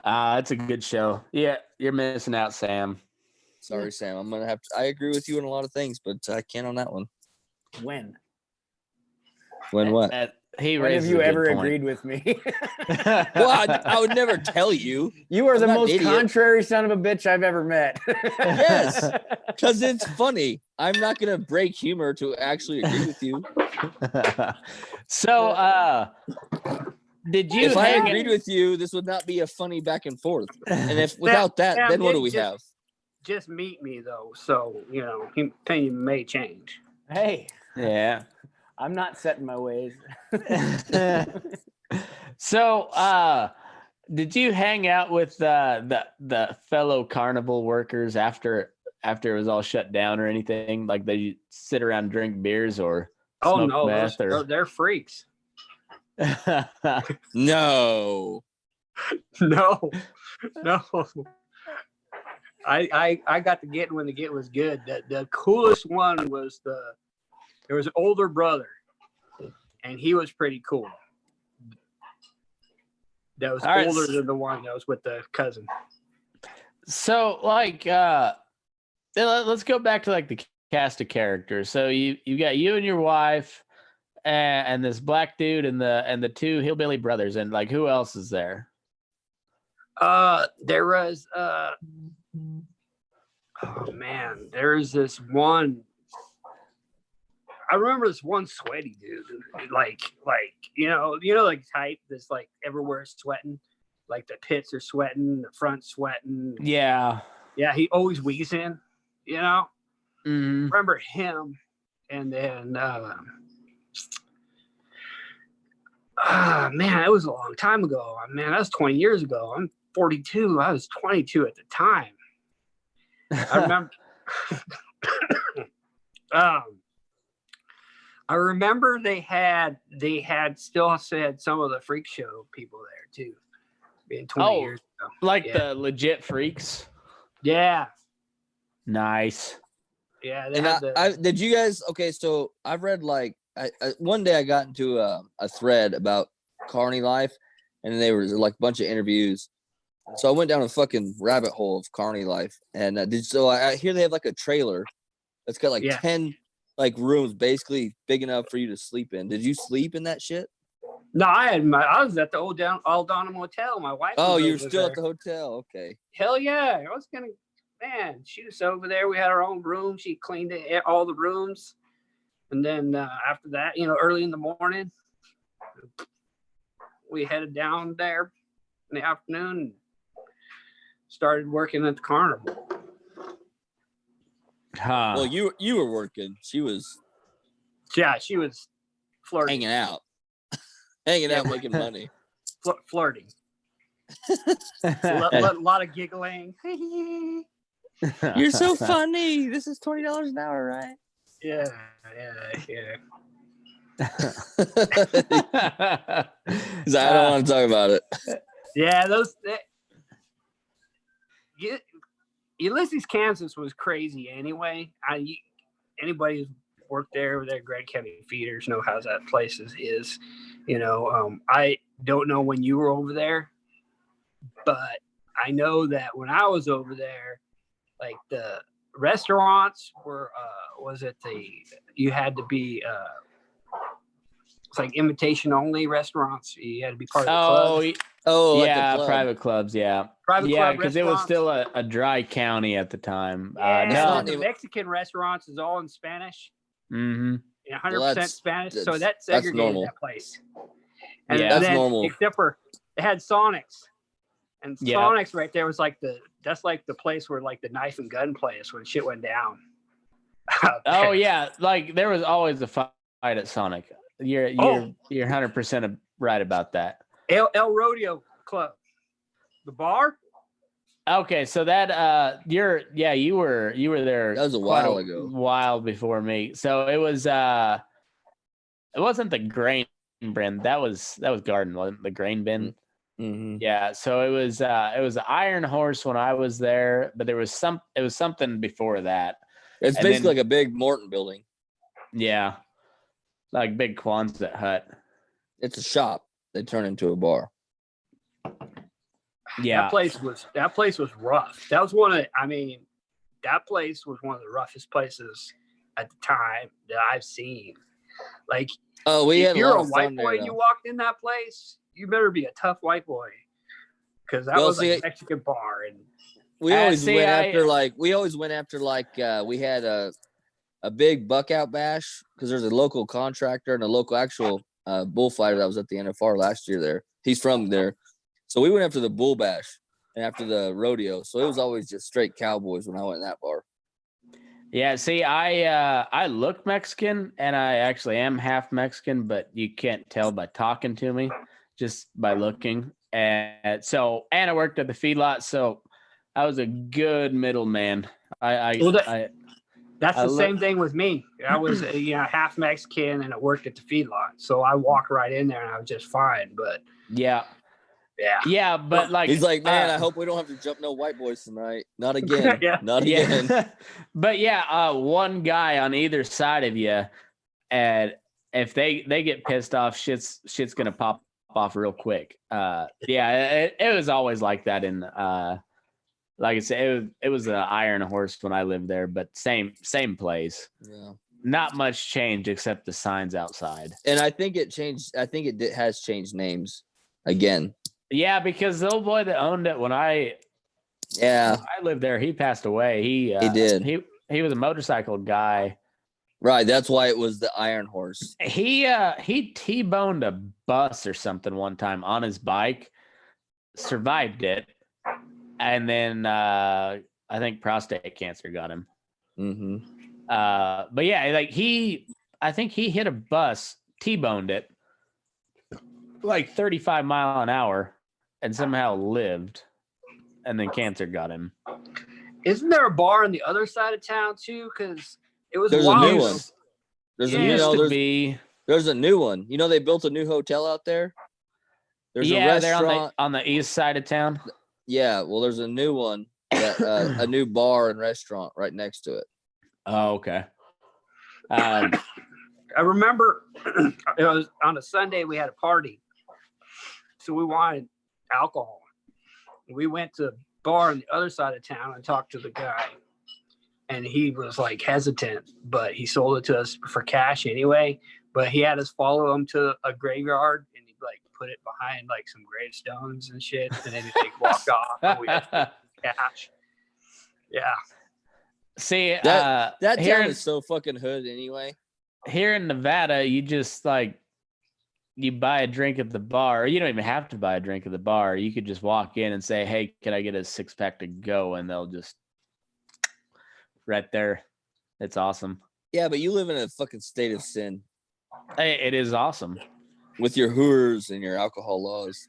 [SPEAKER 4] It's a good show. Yeah, you're missing out, Sam.
[SPEAKER 2] Sorry, Sam. I'm gonna have to. I agree with you on a lot of things, but I can't on that one.
[SPEAKER 3] When
[SPEAKER 2] what?
[SPEAKER 3] When have you ever agreed with me?
[SPEAKER 2] Well, I would never tell you.
[SPEAKER 3] You are the most contrary son of a bitch I've ever met.
[SPEAKER 2] Yes, because it's funny. I'm not gonna break humor to actually agree with you.
[SPEAKER 4] So, did you?
[SPEAKER 2] If I agreed with you, this would not be a funny back and forth. And if without that, then what do we have?
[SPEAKER 1] Just meet me though, so opinion may change.
[SPEAKER 3] Hey.
[SPEAKER 4] Yeah.
[SPEAKER 3] I'm not setting my ways.
[SPEAKER 4] So, did you hang out with the fellow carnival workers after it was all shut down or anything? Like they sit around and drink beers or smoke meth
[SPEAKER 1] they're freaks.
[SPEAKER 2] No.
[SPEAKER 1] No. I got to get when the get was good. The coolest one was there was an older brother, and he was pretty cool. That was older than the one that was with the cousin.
[SPEAKER 4] So, like, let's go back to like the cast of characters. So you got you and your wife, and this black dude, and the 2 hillbilly brothers, and like who else is there?
[SPEAKER 1] There was oh man, there's this one. I remember this one sweaty dude, like like type that's like everywhere sweating, like the pits are sweating, the front sweating.
[SPEAKER 4] Yeah,
[SPEAKER 1] he always wheezing,
[SPEAKER 4] Mm-hmm.
[SPEAKER 1] Remember him, and then man, it was a long time ago. Man, that was 20 years ago. I'm 42. I was 22 at the time. I remember. I remember they had still said some of the freak show people there too, being 20 years ago.
[SPEAKER 4] Like the legit freaks.
[SPEAKER 1] Yeah.
[SPEAKER 4] Nice.
[SPEAKER 1] Yeah.
[SPEAKER 2] Did you guys? Okay, so I've read like one day I got into a thread about carney life, and they were like a bunch of interviews. So I went down a fucking rabbit hole of carney life, and I hear they have like a trailer that's got like 10 like rooms basically big enough for you to sleep in. Did you sleep in that shit?
[SPEAKER 1] No, I was at the old Aldana Motel. My wife.
[SPEAKER 2] Oh, you were still at the hotel. Okay.
[SPEAKER 1] Hell yeah. I was gonna, man, she was over there. We had our own room. She cleaned all the rooms. And then after that, early in the morning, we headed down there in the afternoon and started working at the carnival.
[SPEAKER 4] Huh.
[SPEAKER 2] Well, you were working. She was.
[SPEAKER 1] Yeah, she was flirting.
[SPEAKER 2] Hanging out, making money.
[SPEAKER 1] Flirting. a lot of giggling.
[SPEAKER 2] You're so funny. This is $20 an hour, right?
[SPEAKER 1] Yeah.
[SPEAKER 2] 'Cause I don't want to talk about it.
[SPEAKER 1] Yeah, Ulysses, Kansas was crazy anyway. Anybody who's worked there with their Grant County feeders know how that place is. I don't know when you were over there, but I know that when I was over there, like the restaurants were, you had to be, it's like invitation only restaurants. You had to be part of the club.
[SPEAKER 2] Like
[SPEAKER 4] yeah,
[SPEAKER 2] the club.
[SPEAKER 4] Private clubs, yeah.
[SPEAKER 1] Private
[SPEAKER 4] yeah,
[SPEAKER 1] club
[SPEAKER 4] because it was
[SPEAKER 1] restaurants.
[SPEAKER 4] still a dry county at the time.
[SPEAKER 1] Yeah,
[SPEAKER 4] No.
[SPEAKER 1] the Mexican restaurants is all in Spanish.
[SPEAKER 4] Mm-hmm.
[SPEAKER 1] 100% Spanish. So that
[SPEAKER 2] that's
[SPEAKER 1] segregated
[SPEAKER 2] normal.
[SPEAKER 1] that place. And
[SPEAKER 4] Yeah.
[SPEAKER 2] That's normal.
[SPEAKER 1] Except for they had Sonics. And
[SPEAKER 4] Yeah.
[SPEAKER 1] Sonics right there was that's like the place where like the knife and gun place when shit went down.
[SPEAKER 4] Oh yeah, like there was always a fight at Sonic. You're 100% right about that.
[SPEAKER 1] El Rodeo Club, the bar.
[SPEAKER 4] Okay, so that you were there.
[SPEAKER 2] That was a while ago.
[SPEAKER 4] While before me. So it was it wasn't the grain bin. That was Garden, wasn't the grain bin?
[SPEAKER 2] Mm-hmm.
[SPEAKER 4] Yeah, so it was the Iron Horse when I was there, but it was something before that.
[SPEAKER 2] It's basically like a big Morton building.
[SPEAKER 4] Yeah. Like big Quonset hut.
[SPEAKER 2] It's a shop. They turn into a bar.
[SPEAKER 4] Yeah.
[SPEAKER 1] That place was rough. That place was one of the roughest places at the time that I've seen. Like, if you're a white boy and you walked in that place, you better be a tough white boy, because that was a Mexican bar. And
[SPEAKER 2] we always went after we had a big buck out bash, because there's a local contractor and a local actual bullfighter that was at the NFR last year there. He's from there. So we went after the bull bash and after the rodeo. So it was always just straight cowboys when I went in that bar.
[SPEAKER 4] Yeah, see, I look Mexican, and I actually am half Mexican, but you can't tell by talking to me, just by looking. And I worked at the feedlot, so I was a good middleman.
[SPEAKER 1] that's the same thing with me. I was half Mexican, and I worked at the feedlot, so I walked right in there and I was just fine. But yeah,
[SPEAKER 4] but like
[SPEAKER 2] he's like, man, I hope we don't have to jump no white boys tonight. Not again. Not again.
[SPEAKER 4] But one guy on either side of you, and if they get pissed off, shit's gonna pop off real quick. It was always like that in like I said, it was an Iron Horse when I lived there, but same place.
[SPEAKER 2] Yeah.
[SPEAKER 4] Not much change except the signs outside.
[SPEAKER 2] And I think it changed. I think it has changed names again.
[SPEAKER 4] Yeah, because the old boy that owned it when I lived there, he passed away. He did. He was a motorcycle guy.
[SPEAKER 2] Right. That's why it was the Iron Horse.
[SPEAKER 4] He T-boned a bus or something one time on his bike, survived it, and then I think prostate cancer got him.
[SPEAKER 2] Mm-hmm.
[SPEAKER 4] But yeah, like I think he hit a bus, T-boned it, like 35 miles an hour, and somehow lived, and then cancer got him.
[SPEAKER 1] Isn't there a bar on the other side of town too? Because it was
[SPEAKER 2] there's
[SPEAKER 1] wild.
[SPEAKER 2] A new one. There's a new one. You know, they built a new hotel out there. There's a restaurant
[SPEAKER 4] they're on the east side of town.
[SPEAKER 2] Yeah, well, there's a new one, a new bar and restaurant right next to it.
[SPEAKER 4] Oh, okay.
[SPEAKER 1] I remember it was on a Sunday we had a party, so we wanted alcohol. We went to a bar on the other side of town and talked to the guy, and he was like hesitant, but he sold it to us for cash anyway. But he had us follow him to a graveyard, and he like put it behind like some gravestones and shit, and then he like walked off, and we had cash. Yeah.
[SPEAKER 4] See,
[SPEAKER 2] that town is so fucking hood anyway.
[SPEAKER 4] Here in Nevada, you just you buy a drink at the bar. Or you don't even have to buy a drink at the bar. You could just walk in and say, "Hey, can I get a 6-pack to go?" And they'll just right there. It's awesome.
[SPEAKER 2] Yeah, but you live in a fucking state of sin.
[SPEAKER 4] It is awesome.
[SPEAKER 2] With your hoors and your alcohol laws.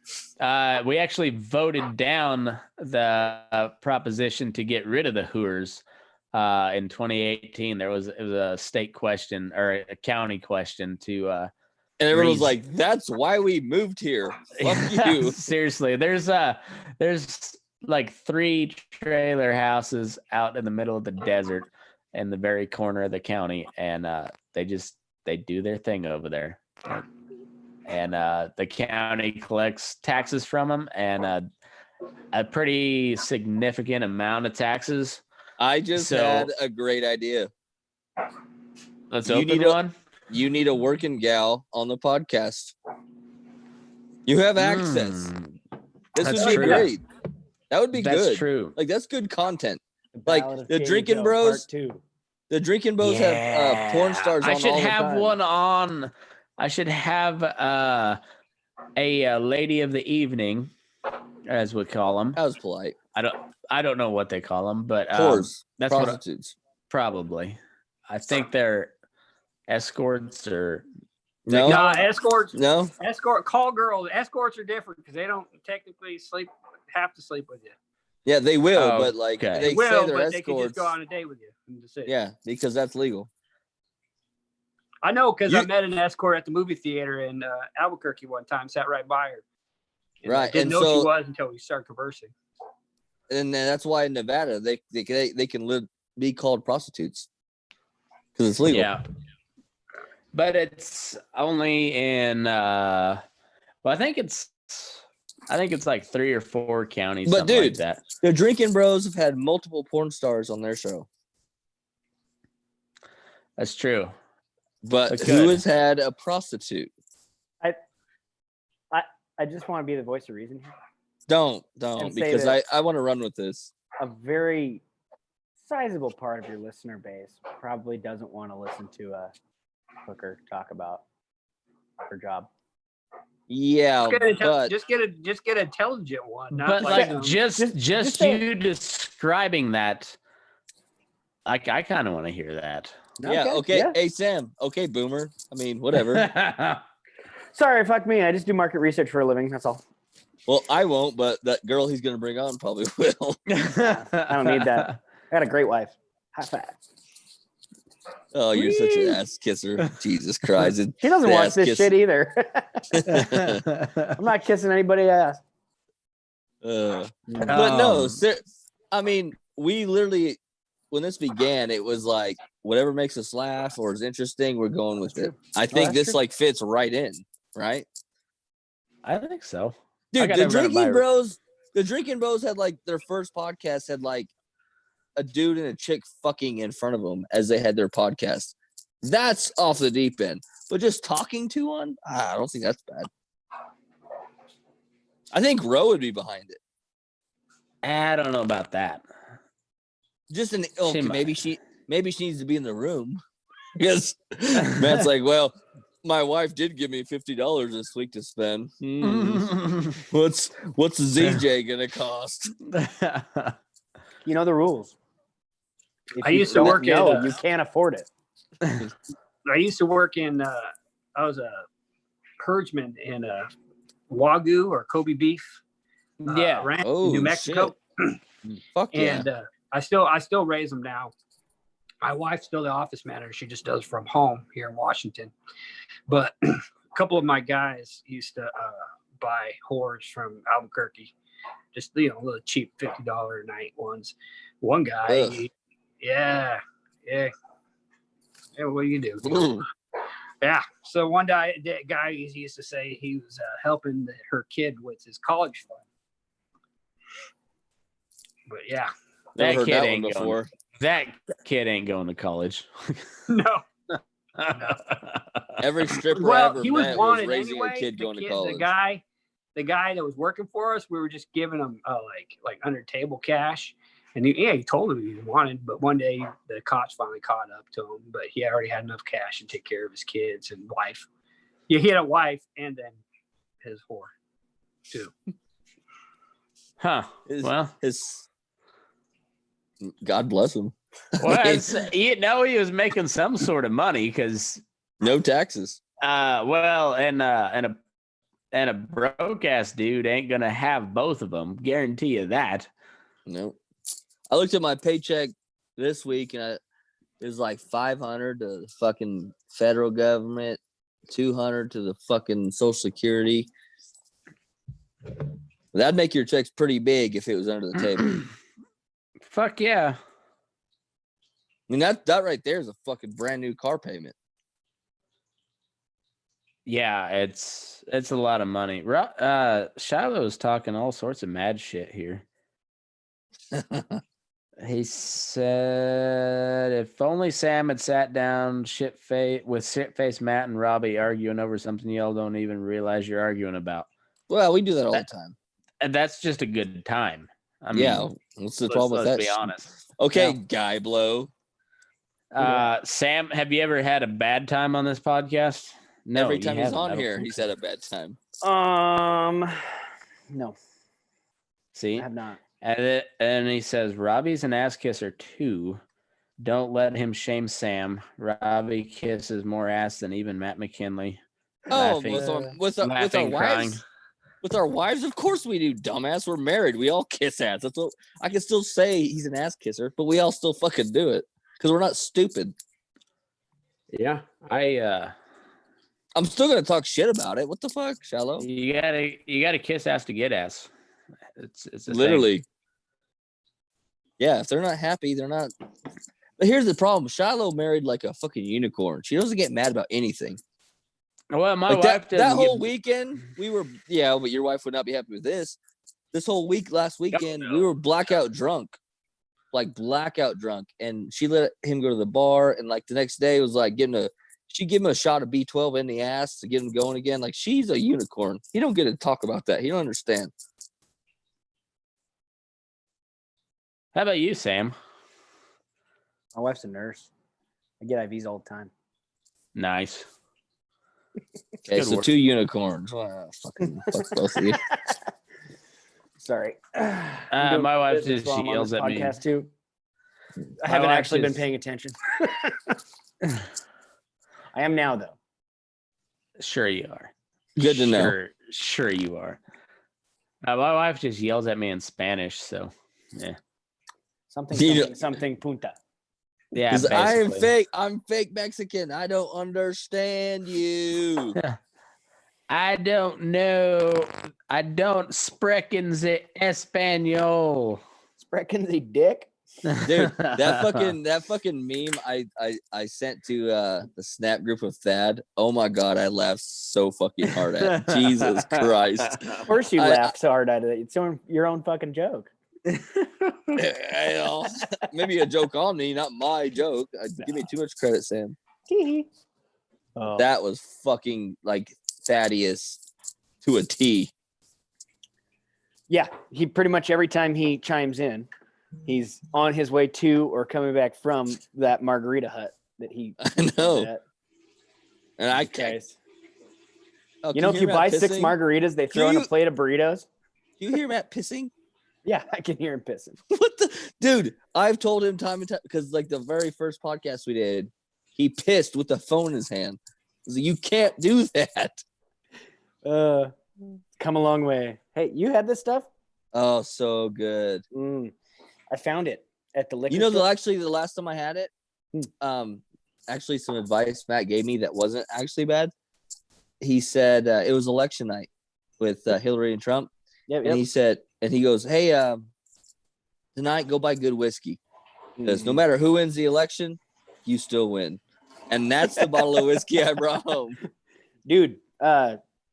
[SPEAKER 4] We actually voted down the proposition to get rid of the hoors in 2018. It was a state question or a county question to
[SPEAKER 2] and everyone was
[SPEAKER 4] Reed's-
[SPEAKER 2] like, "That's why we moved here." Fuck you.
[SPEAKER 4] Seriously, there's like 3 trailer houses out in the middle of the desert in the very corner of the county, and they do their thing over there. And the county collects taxes from them, and a pretty significant amount of taxes.
[SPEAKER 2] I just had a great idea.
[SPEAKER 4] Let's
[SPEAKER 2] You
[SPEAKER 4] open
[SPEAKER 2] need
[SPEAKER 4] one.
[SPEAKER 2] You need a working gal on the podcast. You have access. This
[SPEAKER 4] That's
[SPEAKER 2] would be
[SPEAKER 4] true.
[SPEAKER 2] great. That would be
[SPEAKER 4] That's
[SPEAKER 2] good.
[SPEAKER 4] true.
[SPEAKER 2] Like that's good content.
[SPEAKER 3] Ballad
[SPEAKER 2] Like
[SPEAKER 3] of
[SPEAKER 2] the
[SPEAKER 3] Katie
[SPEAKER 2] Drinking
[SPEAKER 3] Joe,
[SPEAKER 2] Bros.
[SPEAKER 3] Part 2.
[SPEAKER 2] The Drinking Bros have porn stars on
[SPEAKER 4] I should
[SPEAKER 2] all the
[SPEAKER 4] have
[SPEAKER 2] time.
[SPEAKER 4] one on. I should have a lady of the evening, as we call them.
[SPEAKER 2] That was polite.
[SPEAKER 4] I don't know what they call them, but
[SPEAKER 2] Whores,
[SPEAKER 4] that's
[SPEAKER 2] prostitutes.
[SPEAKER 4] probably. I think they're escorts or
[SPEAKER 2] No,
[SPEAKER 1] No, escorts.
[SPEAKER 2] no.
[SPEAKER 1] Call girls. Escorts are different because they don't technically have to sleep with you.
[SPEAKER 2] Yeah, they will,
[SPEAKER 4] Oh,
[SPEAKER 2] but like
[SPEAKER 4] okay.
[SPEAKER 2] they
[SPEAKER 1] will,
[SPEAKER 2] say they're
[SPEAKER 1] but they can just
[SPEAKER 2] escorts.
[SPEAKER 1] go on a date with you. In the city.
[SPEAKER 2] Yeah, because that's legal.
[SPEAKER 1] I know because
[SPEAKER 2] You-
[SPEAKER 1] I met an escort at the movie theater in Albuquerque one time. Sat right by her. And I
[SPEAKER 2] Right,
[SPEAKER 1] didn't
[SPEAKER 2] and
[SPEAKER 1] know
[SPEAKER 2] so-
[SPEAKER 1] she was until we started conversing.
[SPEAKER 2] And then that's why in Nevada they can be called prostitutes because it's legal.
[SPEAKER 4] yeah. But it's only in. Well, I think it's like 3 or 4 counties.
[SPEAKER 2] But
[SPEAKER 4] something like
[SPEAKER 2] dude,
[SPEAKER 4] that.
[SPEAKER 2] The Drinking Bros have had multiple porn stars on their show,
[SPEAKER 4] That's true.
[SPEAKER 2] but
[SPEAKER 4] That's
[SPEAKER 2] who
[SPEAKER 4] good.
[SPEAKER 2] has had a prostitute?
[SPEAKER 3] I just want to be the voice of reason here.
[SPEAKER 2] Don't
[SPEAKER 3] And say
[SPEAKER 2] because
[SPEAKER 3] that-
[SPEAKER 2] I want to run with this.
[SPEAKER 3] A very sizable part of your listener base probably doesn't want to listen to a hooker talk about her job.
[SPEAKER 2] Yeah, but
[SPEAKER 1] Just get an intelligent one. Not
[SPEAKER 4] But
[SPEAKER 1] like
[SPEAKER 4] like just
[SPEAKER 3] say-
[SPEAKER 4] you describing that, I kind of want to hear that.
[SPEAKER 2] yeah, okay.
[SPEAKER 3] yeah.
[SPEAKER 2] Hey Sam, okay, boomer. I mean, whatever.
[SPEAKER 3] Sorry, fuck me. I just do market research for a living. That's all.
[SPEAKER 2] Well, I won't, but that girl he's gonna bring on probably will.
[SPEAKER 3] I don't need that. I got a great wife. High five.
[SPEAKER 2] Oh, you're such an ass kisser. Jesus Christ.
[SPEAKER 3] He doesn't
[SPEAKER 2] The
[SPEAKER 3] watch
[SPEAKER 2] ass
[SPEAKER 3] this
[SPEAKER 2] kiss.
[SPEAKER 3] shit either. I'm not kissing anybody ass.
[SPEAKER 2] But no, I mean, we literally, when this began, it was like whatever makes us laugh or is interesting, we're going with it. I think
[SPEAKER 3] that's
[SPEAKER 2] this
[SPEAKER 3] true.
[SPEAKER 2] like fits right in, right?
[SPEAKER 4] I think so. I
[SPEAKER 2] Dude,
[SPEAKER 4] gotta
[SPEAKER 2] the
[SPEAKER 4] run it by
[SPEAKER 2] Drinking Bros had like their first podcast had like a dude and a chick fucking in front of them as they had their podcast. That's off the deep end. But just talking to one, I don't think that's bad. I think Ro would be behind it.
[SPEAKER 4] I don't know about that.
[SPEAKER 2] Just an
[SPEAKER 4] She might.
[SPEAKER 2] maybe she needs to be in the room because Matt's like, well, my wife did give me $50 this week to spend. What's ZJ gonna cost?
[SPEAKER 3] You know the rules. If
[SPEAKER 1] I
[SPEAKER 3] you
[SPEAKER 1] used to
[SPEAKER 3] don't
[SPEAKER 1] work at,
[SPEAKER 3] know, you can't afford it.
[SPEAKER 1] I used to work in. I was a herdsman in Wagyu or Kobe beef.
[SPEAKER 4] Yeah.
[SPEAKER 1] ranch in
[SPEAKER 2] Oh,
[SPEAKER 1] New Mexico.
[SPEAKER 2] Fuck yeah!
[SPEAKER 1] And I still raise them now. My wife's still the office manager. She just does from home here in Washington. But a couple of my guys used to buy whores from Albuquerque, just little cheap $50 a night ones. One guy, yeah. What do you do?
[SPEAKER 2] Ooh.
[SPEAKER 1] Yeah. So one guy he used to say he was helping her kid with his college fund. But yeah,
[SPEAKER 2] Never heard
[SPEAKER 4] kid
[SPEAKER 2] that one
[SPEAKER 4] ain't going.
[SPEAKER 2] before.
[SPEAKER 4] That kid ain't going to college.
[SPEAKER 1] no.
[SPEAKER 2] Every stripper I
[SPEAKER 1] Well,
[SPEAKER 2] ever
[SPEAKER 1] he was
[SPEAKER 2] met was
[SPEAKER 1] wanted
[SPEAKER 2] raising
[SPEAKER 1] anyway.
[SPEAKER 2] a kid going to
[SPEAKER 1] The
[SPEAKER 2] college.
[SPEAKER 1] guy that was working for us, we were just giving him like under table cash, and he told him he wanted. But one day the cops finally caught up to him, but he already had enough cash to take care of his kids and wife. Yeah, he had a wife and then his whore too.
[SPEAKER 4] Huh. Well,
[SPEAKER 2] His God bless him.
[SPEAKER 4] he was making some sort of money because
[SPEAKER 2] No taxes.
[SPEAKER 4] and a broke ass dude ain't gonna have both of them. Guarantee you that.
[SPEAKER 2] No. I looked at my paycheck this week, and it was like 500 to the fucking federal government, 200 to the fucking Social Security. That'd make your checks pretty big if it was under the table.
[SPEAKER 4] Fuck yeah.
[SPEAKER 2] I mean, that right there is a fucking brand new car payment.
[SPEAKER 4] Yeah, it's a lot of money. Shiloh's talking all sorts of mad shit here. He said, if only Sam had sat down with shit-faced Matt and Robby arguing over something y'all don't even realize you're arguing about.
[SPEAKER 2] Well, we do that all the time.
[SPEAKER 4] And that's just a good time. I mean,
[SPEAKER 2] yeah, what's the problem with that?
[SPEAKER 4] Let's be honest.
[SPEAKER 2] Okay, Guy Blow.
[SPEAKER 4] Sam, have you ever had a bad time on this podcast? No,
[SPEAKER 2] every time he's on here, he's had a bad time.
[SPEAKER 3] No.
[SPEAKER 4] See?
[SPEAKER 3] I have not.
[SPEAKER 4] And he says, Robby's an ass kisser too. Don't let him shame Sam. Robby kisses more ass than even Matt McKinley.
[SPEAKER 2] Oh,
[SPEAKER 4] laughing,
[SPEAKER 2] with our
[SPEAKER 4] crying.
[SPEAKER 2] wives? With our wives? Of course we do, dumbass. We're married. We all kiss ass. That's what I can still say he's an ass kisser, but we all still fucking do it because we're not stupid.
[SPEAKER 1] Yeah,
[SPEAKER 2] I'm still gonna talk shit about it. What the fuck, Shallow?
[SPEAKER 4] You gotta kiss ass to get ass. It's
[SPEAKER 2] literally. Yeah, if they're not happy, they're not. But here's the problem: Shiloh married like a fucking unicorn. She doesn't get mad about anything.
[SPEAKER 4] Well, my
[SPEAKER 2] like
[SPEAKER 4] wife
[SPEAKER 2] that whole weekend, we were but your wife would not be happy with this. This whole last weekend, we were blackout drunk, and she let him go to the bar, and like the next day it was like she gave him a shot of B12 in the ass to get him going again. Like she's a unicorn. He don't get to talk about that. He don't understand.
[SPEAKER 4] How about you, Sam?
[SPEAKER 3] My wife's a nurse. I get IVs all the time.
[SPEAKER 4] Nice.
[SPEAKER 2] Okay, so 2 unicorns. Fucking fuck both of you.
[SPEAKER 3] Sorry.
[SPEAKER 4] My wife just she yells at me.
[SPEAKER 3] Too. I haven't actually been paying attention. I am now, though.
[SPEAKER 4] Sure you are.
[SPEAKER 2] Good to know.
[SPEAKER 4] Sure you are. My wife just yells at me in Spanish, so yeah.
[SPEAKER 3] Something punta.
[SPEAKER 4] Yeah,
[SPEAKER 2] because I'm fake Mexican. I don't understand you.
[SPEAKER 4] I don't know. I don't sprechen the Espanol.
[SPEAKER 3] Sprechen the dick?
[SPEAKER 2] Dude, that fucking meme I sent to the Snap group of Thad. Oh my god, I laughed so fucking hard at it. Jesus Christ.
[SPEAKER 3] Of course you laughed so hard at it. It's your own fucking joke.
[SPEAKER 2] Maybe a joke on me, not my joke. Give me too much credit, Sam. That was fucking like Thaddeus to a T.
[SPEAKER 3] Yeah, he pretty much every time he chimes in, he's on his way to or coming back from that margarita hut that he.
[SPEAKER 2] I know. And I can't.
[SPEAKER 3] If you buy 6 margaritas, they throw in a plate of burritos.
[SPEAKER 2] Do you hear Matt pissing?
[SPEAKER 3] Yeah, I can hear him pissing.
[SPEAKER 2] What the dude? I've told him time and time because like the very first podcast we did, he pissed with the phone in his hand. I was like, you can't do that.
[SPEAKER 3] Come a long way. Hey, you had this stuff?
[SPEAKER 2] Oh, so good.
[SPEAKER 3] I found it at the liquor store.
[SPEAKER 2] The last time I had it, actually some advice Matt gave me that wasn't actually bad. He said it was election night with Hillary and Trump.
[SPEAKER 3] Yep.
[SPEAKER 2] And he said, and he goes, hey, tonight go buy good whiskey. Because no matter who wins the election, you still win. And that's the bottle of whiskey I brought home.
[SPEAKER 3] Dude,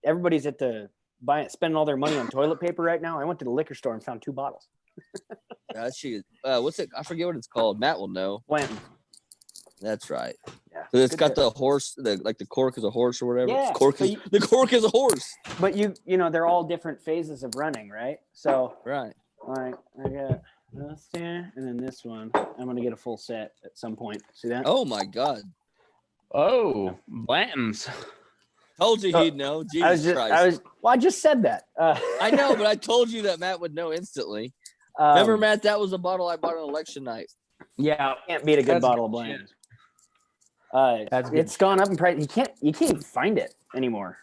[SPEAKER 3] everybody's spending all their money on toilet paper right now. I went to the liquor store and found 2 bottles.
[SPEAKER 2] What's it? I forget what it's called. Matt will know.
[SPEAKER 3] Blanton.
[SPEAKER 2] That's right.
[SPEAKER 3] Yeah.
[SPEAKER 2] It's got the horse, the cork is a horse or whatever.
[SPEAKER 3] Yeah.
[SPEAKER 2] The cork is a horse.
[SPEAKER 3] But you know, they're all different phases of running, right? So
[SPEAKER 2] right.
[SPEAKER 3] All right, I got this here, and then this one. I'm gonna get a full set at some point. See that?
[SPEAKER 2] Oh my god.
[SPEAKER 4] Oh, Blanton's.
[SPEAKER 2] Told you he'd know. Jesus Christ.
[SPEAKER 3] I just said that.
[SPEAKER 2] I know, but I told you that Matt would know instantly. Remember, Matt, that was a bottle I bought on election night.
[SPEAKER 3] Yeah, can't beat a good bottle of Blanton's. It's gone up in price. You can't even find it anymore.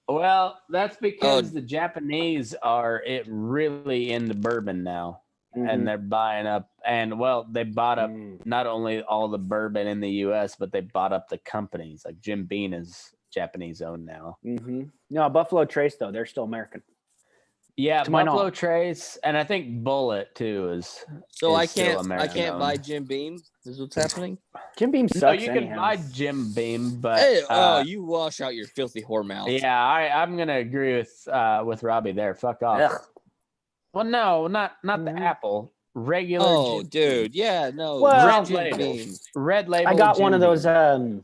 [SPEAKER 4] Well, that's because the Japanese are really into bourbon now. and they're buying up. And well, they bought up not only all the bourbon in the U.S., but they bought up the companies. Like Jim Beam is Japanese owned now.
[SPEAKER 3] No, Buffalo Trace though, they're still American.
[SPEAKER 4] Yeah,
[SPEAKER 3] To my
[SPEAKER 4] Buffalo
[SPEAKER 3] knowledge.
[SPEAKER 4] Trace, and I think Bullet too is.
[SPEAKER 2] So
[SPEAKER 4] is
[SPEAKER 2] I
[SPEAKER 4] still
[SPEAKER 2] can't
[SPEAKER 4] American-owned.
[SPEAKER 2] buy Jim Beam. Is what's happening?
[SPEAKER 3] Jim Beam sucks.
[SPEAKER 4] No, you can
[SPEAKER 3] anyhow.
[SPEAKER 4] buy Jim Beam, but
[SPEAKER 2] Hey, you wash out your filthy whore mouth.
[SPEAKER 4] yeah, I'm gonna agree with Robby there. Fuck off.
[SPEAKER 3] Ugh.
[SPEAKER 4] Well, no, not the Apple. Regular.
[SPEAKER 2] Oh,
[SPEAKER 4] Jim
[SPEAKER 2] dude,
[SPEAKER 4] Beam.
[SPEAKER 2] yeah, no.
[SPEAKER 3] Well,
[SPEAKER 2] Red
[SPEAKER 4] Red
[SPEAKER 2] Jim
[SPEAKER 4] label.
[SPEAKER 2] Beam.
[SPEAKER 4] Red label.
[SPEAKER 3] I got
[SPEAKER 4] Jim
[SPEAKER 3] one of
[SPEAKER 4] Beam.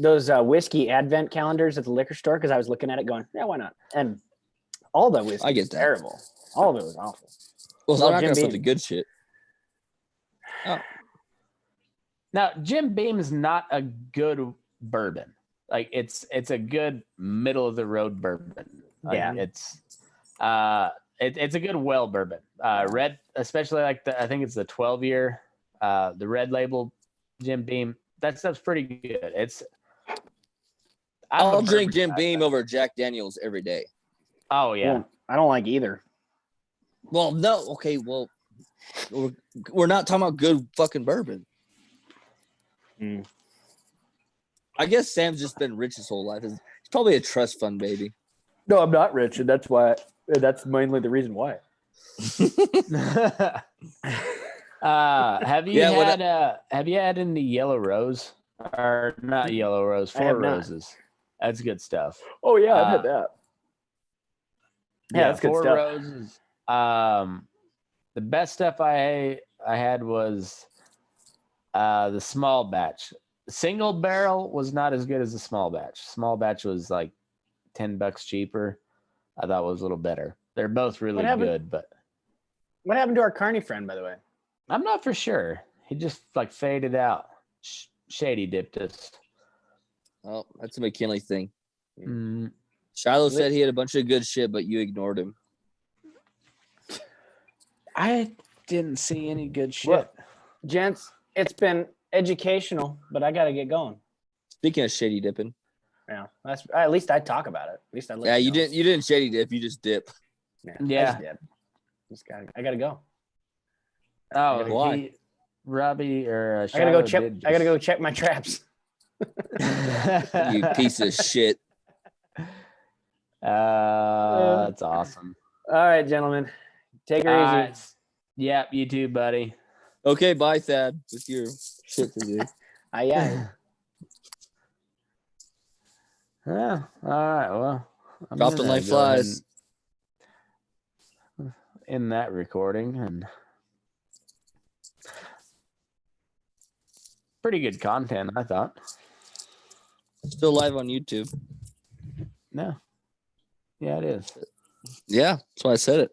[SPEAKER 3] those whiskey advent calendars at the liquor store because I was looking at it going, yeah, why not? And all the whiskey
[SPEAKER 2] I get
[SPEAKER 3] was
[SPEAKER 2] that.
[SPEAKER 3] terrible. All of it was awful.
[SPEAKER 2] Well,
[SPEAKER 3] Love
[SPEAKER 2] they're not
[SPEAKER 3] Jim
[SPEAKER 2] gonna put
[SPEAKER 3] Beam.
[SPEAKER 2] the good shit. Oh,
[SPEAKER 4] Now, Jim Beam's not a good bourbon. Like it's a good middle of the road bourbon. Like,
[SPEAKER 3] Yeah.
[SPEAKER 4] it's a good well bourbon. Red, especially like I think it's the 12-year, the red label Jim Beam. That stuff's pretty good.
[SPEAKER 2] I'll drink Jim Beam over Jack Daniels every day.
[SPEAKER 4] Oh yeah.
[SPEAKER 3] Well, I don't like either.
[SPEAKER 2] Well, no, okay, well, we're not talking about good fucking bourbon. I guess Sam's just been rich his whole life. He's probably a trust fund baby.
[SPEAKER 3] No, I'm not rich, and that's why. That's mainly the reason why.
[SPEAKER 4] Have you had any Yellow Rose or not Yellow Rose?
[SPEAKER 3] I have
[SPEAKER 4] Four
[SPEAKER 3] not.
[SPEAKER 4] Roses. That's good stuff.
[SPEAKER 3] Oh yeah, I've had that. Yeah, that's good
[SPEAKER 4] Four
[SPEAKER 3] stuff.
[SPEAKER 4] Roses. The best stuff I had was the small batch. Single barrel was not as good as the small batch. Small batch was like $10 cheaper. I thought it was a little better. They're both really good, but
[SPEAKER 3] What happened to our carney friend, by the way?
[SPEAKER 4] I'm not for sure. He just like faded out. Shady dipped us.
[SPEAKER 2] Oh, that's a McKinley thing.
[SPEAKER 4] Mm.
[SPEAKER 2] Shiloh said he had a bunch of good shit, but you ignored him.
[SPEAKER 4] I didn't see any good shit.
[SPEAKER 3] Well, gents, it's been educational, but I got to get going.
[SPEAKER 2] Speaking of shady dipping.
[SPEAKER 3] Yeah, that's at least I talk about it. At least I let
[SPEAKER 2] Yeah,
[SPEAKER 3] you
[SPEAKER 2] you
[SPEAKER 3] know.
[SPEAKER 2] didn't shady dip, you just dip.
[SPEAKER 4] Yeah.
[SPEAKER 3] I gotta go.
[SPEAKER 4] Oh,
[SPEAKER 2] Why?
[SPEAKER 4] Robbie or
[SPEAKER 3] I gotta go
[SPEAKER 4] Shiloh
[SPEAKER 3] check. I gotta go check my traps.
[SPEAKER 2] You piece of shit.
[SPEAKER 4] That's awesome.
[SPEAKER 3] All right, gentlemen, take her easy.
[SPEAKER 4] Yep, you too, buddy.
[SPEAKER 2] Okay, bye, Thad, with your shit to do.
[SPEAKER 3] Aye.
[SPEAKER 4] Yeah. All right. Well, I'm
[SPEAKER 2] Drop the
[SPEAKER 4] gonna
[SPEAKER 2] light
[SPEAKER 4] go ahead
[SPEAKER 2] flies.
[SPEAKER 4] and end that recording and pretty good content, I thought.
[SPEAKER 2] Still live on YouTube.
[SPEAKER 4] No. Yeah, it is.
[SPEAKER 2] Yeah, that's why I said it.